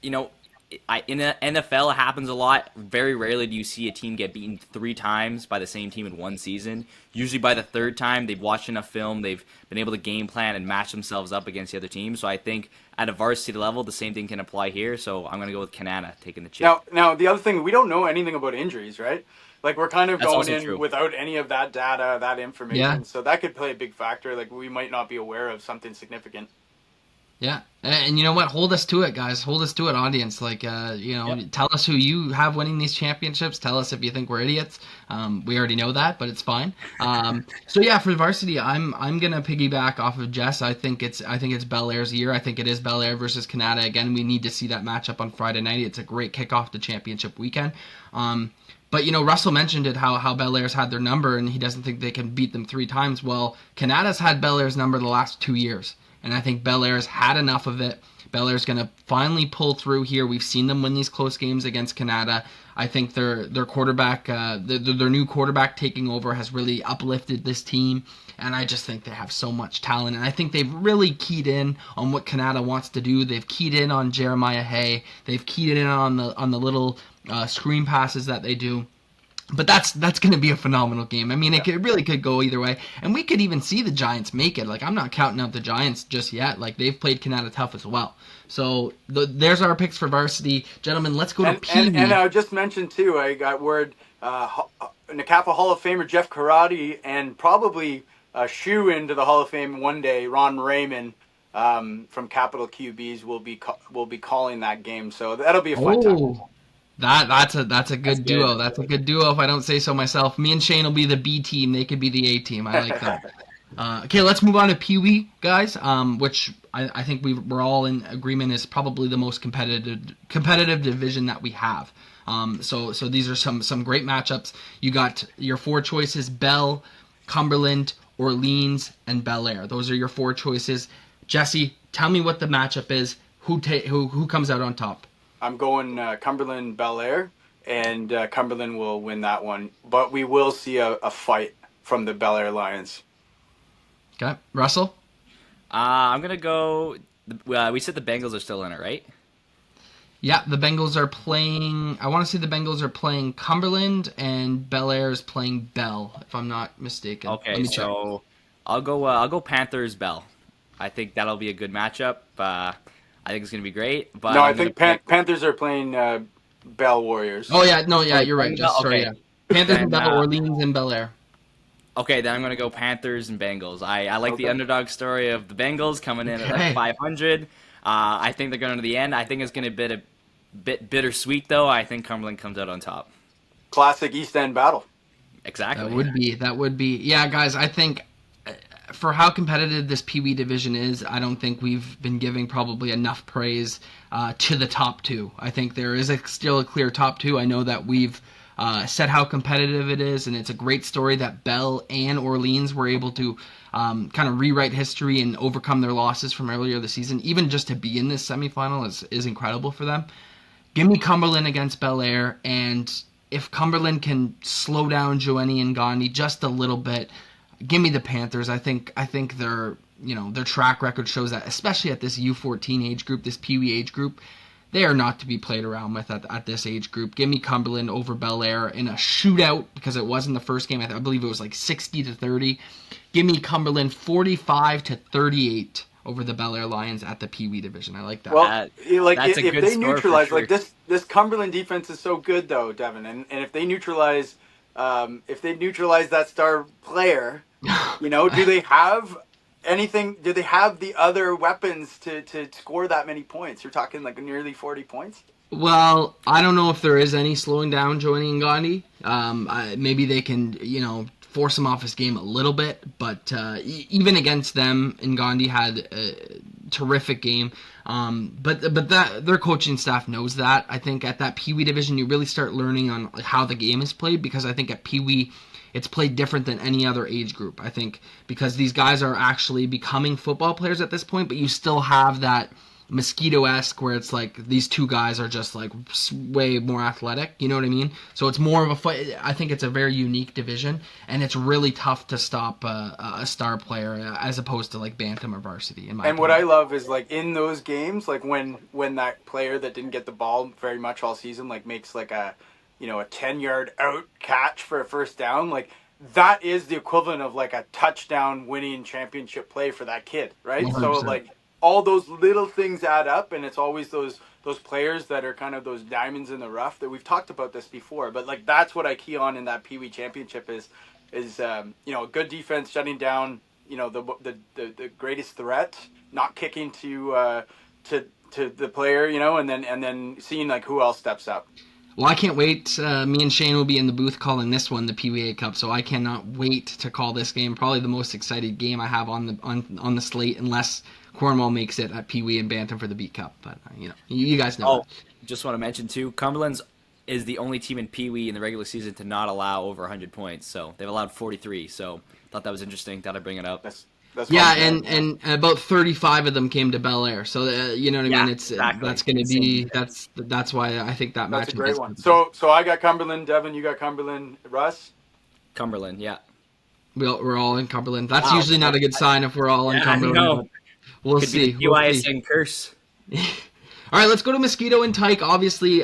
in the NFL, it happens a lot. Very rarely do you see a team get beaten 3 times by the same team in one season. Usually by the third time, they've watched enough film, they've been able to game plan and match themselves up against the other team. So I think at a varsity level, the same thing can apply here. So I'm going to go with Canada taking the chip. Now the other thing, we don't know anything about injuries, right? Like we're kind of That's going in true. Without any of that data, that information. Yeah. So that could play a big factor. Like we might not be aware of something significant. Yeah, and you know what? Hold us to it, guys. Hold us to it, audience. Tell us who you have winning these championships. Tell us if you think we're idiots. We already know that, but it's fine. So yeah, for varsity, I'm gonna piggyback off of Jess. I think it's Bel Air's year. I think it is Bel Air versus Canada again. We need to see that matchup on Friday night. It's a great kickoff to championship weekend. But Russell mentioned it, how Bel Air's had their number, and he doesn't think they can beat them 3 times. Well, Canada's had Bel Air's number the last 2 years. And I think Bel Air's had enough of it Bel Air's going to finally pull through here. We've seen them win these close games against Canada. I think their quarterback, their new quarterback taking over has really uplifted this team, and I just think they have so much talent. And I think they've really keyed in on what Canada wants to do. They've keyed in on Jeremiah Hay. They've keyed in on the little screen passes that they do. But that's going to be a phenomenal game. I mean, it really could go either way. And we could even see the Giants make it. Like, I'm not counting out the Giants just yet. Like, they've played Canada tough as well. So there's our picks for varsity. Gentlemen, let's go to Peewee. And I just mentioned, too, I got word, Nakapa Hall of Famer Jeff Karate and probably a shoe-in to the Hall of Fame one day, Ron Raymond from Capital QBs will be calling that game. So that'll be a fun time. That's a good duo. That's a good duo if I don't say so myself. Me and Shane will be the B team. They could be the A team. I like that. Okay, let's move on to Peewee, guys, which I think we're all in agreement is probably the most competitive division that we have. So these are some great matchups. You got your 4 choices: Bell, Cumberland, Orleans, and Bel Air. Those are your 4 choices. Jesse, tell me what the matchup is. Who comes out on top? I'm going Cumberland Bel Air, and Cumberland will win that one. But we will see a fight from the Bel Air Lions. Okay, Russell? I'm going to go... we said the Bengals are still in it, right? Yeah, the Bengals are playing... I want to say the Bengals are playing Cumberland, and Bel Air is playing Bell, if I'm not mistaken. Okay, so I'll go Panthers Bell. I think that'll be a good matchup. I think it's going to be great. But no, I think Panthers are playing Bell Warriors. Oh, yeah, no, yeah, you're right. Sorry, yeah. Panthers and Bell, Orleans and Bel Air. Okay, then I'm going to go Panthers and Bengals. I like the underdog story of the Bengals coming in at like 500. I think they're going to the end. I think it's going to be a bit bittersweet, though. I think Cumberland comes out on top. Classic East End battle. Exactly. That would be. Yeah, guys, I think for how competitive this Peewee division is, I don't think we've been giving probably enough praise to the top 2. I think there is still a clear top 2. I know that we've said how competitive it is, and it's a great story that Bell and Orleans were able to kind of rewrite history and overcome their losses from earlier this season. Even just to be in this semifinal is incredible for them. Give me Cumberland against Bel Air, and if Cumberland can slow down Joanie and Gandhi just a little bit, give me the Panthers. I think their track record shows that, especially at this U14 age group, this Peewee age group, they are not to be played around with at this age group. Give me Cumberland over Bel Air in a shootout, because it was in the first game. I believe it was like 60-30. Give me Cumberland 45-38 over the Bel Air Lions at the Peewee division. I like that. Well, that's if they neutralize, sure. Like this Cumberland defense is so good though, Devin, and if they neutralize that star player, do they have anything? Do they have the other weapons to score that many points? You're talking like nearly 40 points. Well, I don't know if there is any slowing down Joanie and Gandhi. Maybe they can, force him off his game a little bit, but even against them, Ngandi had a terrific game. But their coaching staff knows that. I think at that Peewee division, you really start learning on how the game is played, because I think at Peewee, it's played different than any other age group. I think because these guys are actually becoming football players at this point, but you still have that Mosquito-esque where it's like these 2 guys are just like way more athletic, you know what I mean? So it's more of a fight. I think it's a very unique division, and it's really tough to stop a star player as opposed to like Bantam or varsity. In my opinion. What I love is like in those games, like when that player that didn't get the ball very much all season, like makes like a 10-yard out catch for a first down, like that is the equivalent of like a touchdown winning championship play for that kid, right? 100%. So like all those little things add up, and it's always those players that are kind of those diamonds in the rough that we've talked about this before. But like that's what I key on in that Peewee championship is a good defense shutting down the greatest threat, not kicking to the player, and then seeing like who else steps up. Well, I can't wait. Me and Shane will be in the booth calling this one the PWA Cup, so I cannot wait to call this game. Probably the most excited game I have on the slate, unless Cornwall makes it at Peewee and Bantam for the Beat Cup. But you guys know. Oh, just want to mention too, Cumberland's is the only team in Peewee in the regular season to not allow over 100 points. So they've allowed 43. So thought that was interesting. Thought I'd bring it up. That's Yeah, what I'm and about 35 of them came to Bel Air. So you know what I Yeah, mean. It's exactly. that's going to Insane be defense. that's why I think that That's a matchup great is one. going to be. So I got Cumberland, Devin. You got Cumberland, Russ. Cumberland, yeah. We're all in Cumberland. That's Wow. usually not a good sign if we're all in Yeah, Cumberland, no. but we'll Could be the see. We'll see. TYSN curse. All right, let's go to Mosquito and Tyke. Obviously,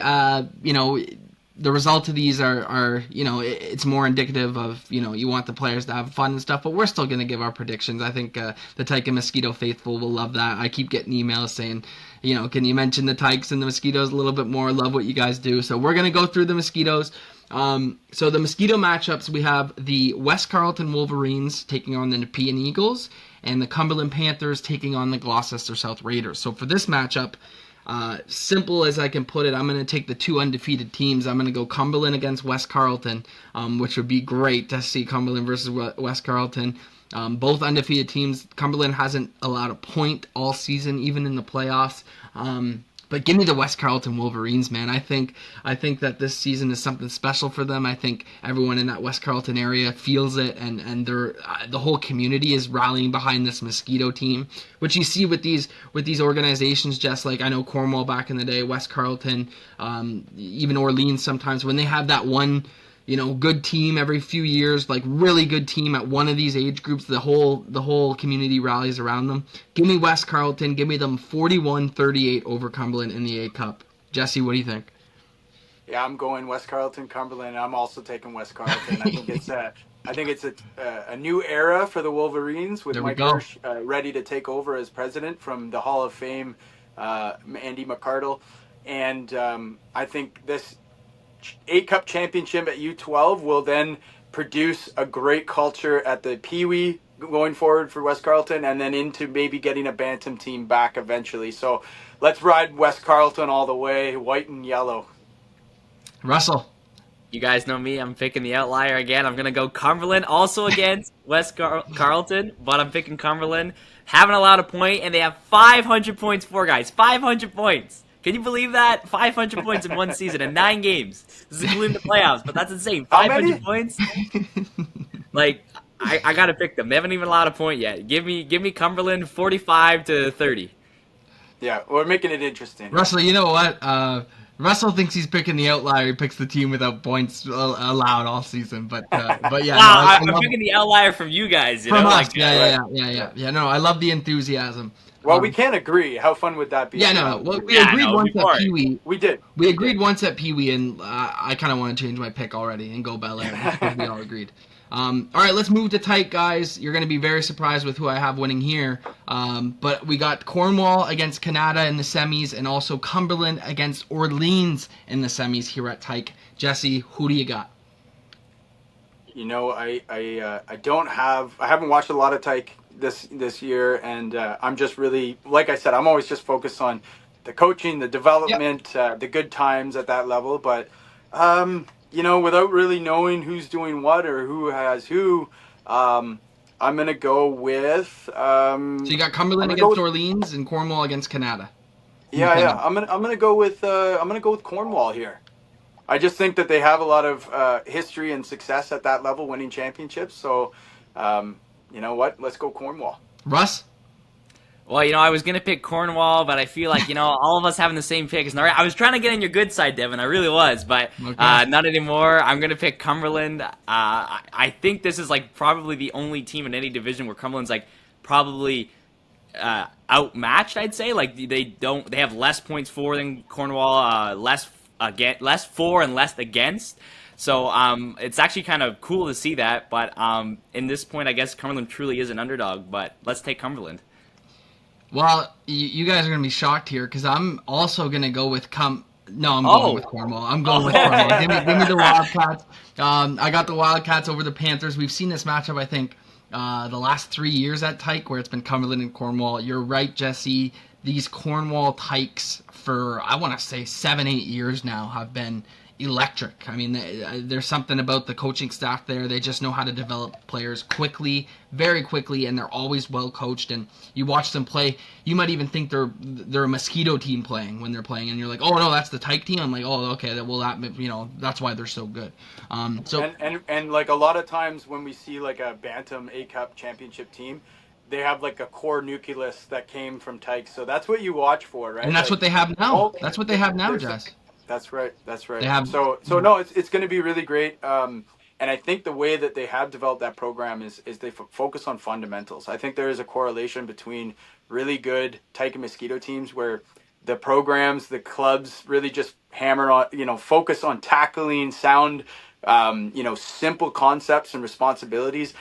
the result of these are it's more indicative of, you want the players to have fun and stuff, but we're still going to give our predictions. I think the Tyke and Mosquito faithful will love that. I keep getting emails saying, can you mention the Tykes and the Mosquitoes a little bit more? Love what you guys do. So we're going to go through the Mosquitoes. So the Mosquito matchups, we have the West Carleton Wolverines taking on the Nepean Eagles, and the Cumberland Panthers taking on the Gloucester South Raiders. So for this matchup, simple as I can put it, I'm going to take the two undefeated teams. I'm going to go Cumberland against West Carleton, which would be great to see Cumberland versus West Carleton. Both undefeated teams. Cumberland hasn't allowed a point all season, even in the playoffs. But give me the West Carleton Wolverines, man. I think that this season is something special for them. I think everyone in that West Carleton area feels it, and they're the whole community is rallying behind this Mosquito team, which you see with these organizations. Just like I know Cornwall back in the day, West Carleton, even Orleans sometimes when they have that one, good team every few years, like really good team at one of these age groups, the whole community rallies around them. Give me West Carleton. Give me them 41-38 over Cumberland in the A Cup. Jesse, what do you think? Yeah, I'm going West Carleton, Cumberland. I'm also taking West Carleton. I think it's a new era for the Wolverines with There we Mike go. Hirsch ready to take over as president from the Hall of Fame, Andy McCardle, and I think this A-Cup championship at U12 will then produce a great culture at the Peewee going forward for West Carleton, and then into maybe getting a Bantam team back eventually. So let's ride West Carleton all the way, white and yellow. Russell. You guys know me. I'm picking the outlier again. I'm going to go Cumberland, also against West Carleton, but I'm picking Cumberland. Haven't allowed a point, and they have 500 points for, guys. 500 points. Can you believe that? 500 points in one season and 9 games. This is including the playoffs, but that's insane. How 500 many? points? Like, I got to pick them. They haven't even allowed a point yet. Give me Cumberland 45-30. Yeah, we're making it interesting. Russell, you know what? Russell thinks he's picking the outlier. He picks the team without points allowed all season. But yeah, Wow, no, I'm picking the outlier from you guys. from us. Like, Yeah. No, I love the enthusiasm. Well, we can't agree. How fun would that be? Yeah, no. Well, we Yeah, agreed no, once before at Pee Wee. We did. We agreed once at Pee Wee, and I kind of want to change my pick already and go Bel Air because we all agreed. All right, let's move to Tyke, guys. You're going to be very surprised with who I have winning here. But we got Cornwall against Canada in the semis, and also Cumberland against Orleans in the semis here at Tyke. Jesse, who do you got? I haven't watched a lot of Tyke this year, and I'm just really, like I said, I'm always just focused on the coaching, the development, the good times at that level. But without really knowing who's doing what or who has who, I'm gonna go with. So you got Cumberland against Orleans and Cornwall against Canada. Yeah. I'm gonna go with Cornwall here. I just think that they have a lot of history and success at that level, winning championships. So, you know what? Let's go Cornwall. Russ? Well, I was going to pick Cornwall, but I feel like, all of us having the same pick is not right. I was trying to get on your good side, Devin. I really was, but not anymore. I'm going to pick Cumberland. I think this is, probably the only team in any division where Cumberland's, probably outmatched, I'd say. They have less points for than Cornwall, less for and less against. So it's actually kind of cool to see that. But in this point, I guess Cumberland truly is an underdog. But let's take Cumberland. Well, you guys are going to be shocked here because I'm also going to go with going with Cornwall. I'm going with Cornwall. Give me the Wildcats. I got the Wildcats over the Panthers. We've seen this matchup, I think, the last 3 years at Tyke where it's been Cumberland and Cornwall. You're right, Jesse. These Cornwall Tykes for, I want to say, 7-8 years now have been electric. I mean, there's something about the coaching staff there. They just know how to develop players quickly, very quickly, and they're always well coached. And you watch them play, you might even think they're a Mosquito team playing when they're playing, and you're like, oh no, that's the Tyke team. I'm like, oh okay, well that's why they're so good. And like a lot of times when we see like a Bantam A Cup championship team, they have like a core nucleus that came from Tykes. So that's what you watch for, right? And that's like, what they have now. That's what they have now, there's Jess. That's right. That's They right. have. So no, it's going to be really great. And I think the way that they have developed that program is they focus on fundamentals. I think there is a correlation between really good Tyke and Mosquito teams where the programs, the clubs really just hammer on, focus on tackling sound, simple concepts and responsibilities.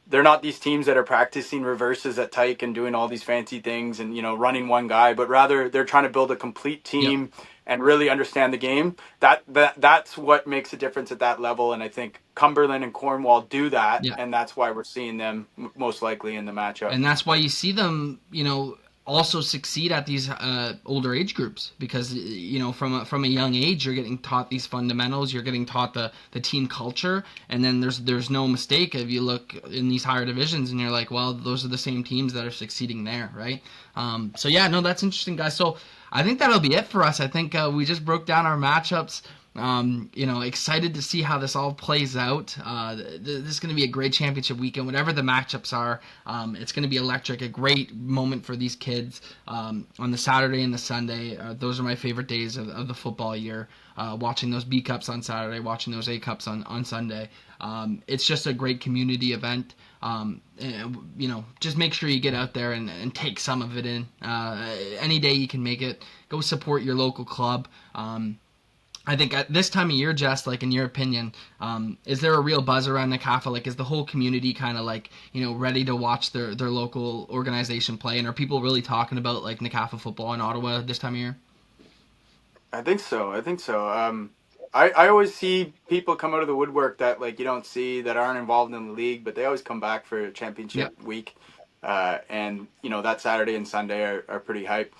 They're not these teams that are practicing reverses at Tyke and doing all these fancy things and, running one guy, but rather they're trying to build a complete team and really understand the game. That's what makes a difference at that level. And I think Cumberland and Cornwall do that. Yeah. And that's why we're seeing them most likely in the matchup. And that's why you see them, also succeed at these older age groups, because from a young age you're getting taught these fundamentals, you're getting taught the team culture, and then there's no mistake if you look in these higher divisions and you're like, well, those are the same teams that are succeeding there, right? So yeah, no, that's interesting, guys. So I think that'll be it for us. I think we just broke down our matchups. Excited to see how this all plays out. This is going to be a great championship weekend. Whatever the matchups are, it's going to be electric. A great moment for these kids on the Saturday and the Sunday. Those are my favorite days of the football year. Watching those B Cups on Saturday, watching those A Cups on Sunday. It's just a great community event. Just make sure you get out there and take some of it in. Any day you can make it, go support your local club. I think at this time of year, Jess, like in your opinion, is there a real buzz around NCAFA? Like, is the whole community kind of like, ready to watch their local organization play? And are people really talking about like NCAFA football in Ottawa this time of year? I think so. I always see people come out of the woodwork that like you don't see, that aren't involved in the league, but they always come back for championship week. And that Saturday and Sunday are pretty hype.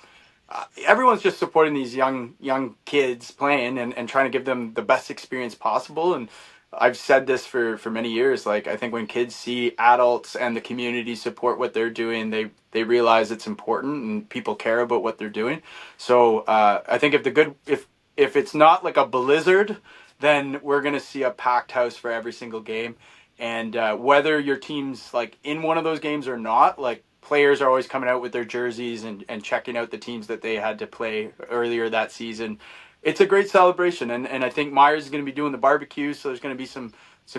Everyone's just supporting these young kids playing and trying to give them the best experience possible. And I've said this for many years. Like, I think when kids see adults and the community support what they're doing, they realize it's important and people care about what they're doing. So I think if it's not like a blizzard, then we're going to see a packed house for every single game. And whether your team's like in one of those games or not, like, players are always coming out with their jerseys and checking out the teams that they had to play earlier that season. It's a great celebration, and I think Myers is going to be doing the barbecue, so there's going to be some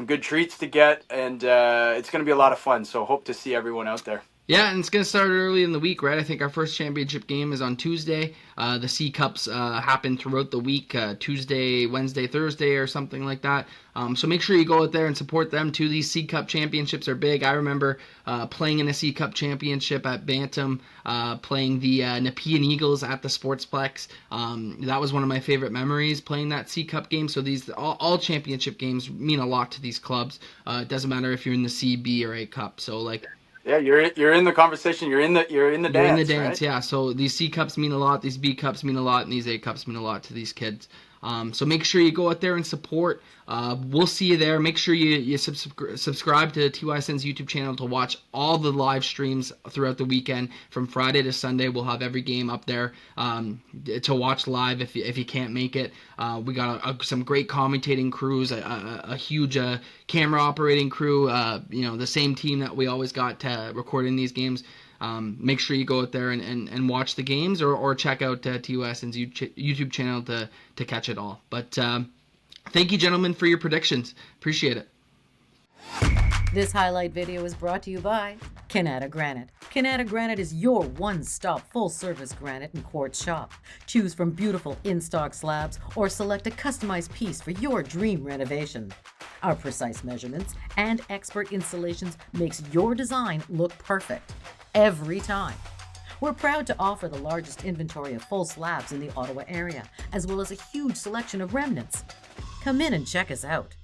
good treats to get, and it's going to be a lot of fun, so hope to see everyone out there. Yeah, and it's going to start early in the week, right? I think our first championship game is on Tuesday. The C Cups happen throughout the week, Tuesday, Wednesday, Thursday, or something like that. So make sure you go out there and support them too. These C Cup championships are big. I remember playing in a C Cup championship at Bantam, playing the Nepean Eagles at the Sportsplex. That was one of my favorite memories, playing that C Cup game. So these all championship games mean a lot to these clubs. It doesn't matter if you're in the C, B, or A Cup. So like. Yeah, you're in the conversation. You're in the dance. You're in the dance, right? Yeah. So these C Cups mean a lot. These B Cups mean a lot, and these A Cups mean a lot to these kids. So make sure you go out there and support. We'll see you there. Make sure you subscribe to TYSN's YouTube channel to watch all the live streams throughout the weekend. From Friday to Sunday, we'll have every game up there to watch live if you can't make it. We got some great commentating crews, a huge camera operating crew, the same team that we always got recording these games. Make sure you go out there and watch the games or check out TUSN's YouTube channel to catch it all. But thank you, gentlemen, for your predictions. Appreciate it. This highlight video is brought to you by Canada Granite. Canada Granite is your one-stop full-service granite and quartz shop. Choose from beautiful in-stock slabs or select a customized piece for your dream renovation. Our precise measurements and expert installations makes your design look perfect every time. We're proud to offer the largest inventory of full slabs in the Ottawa area, as well as a huge selection of remnants. Come in and check us out.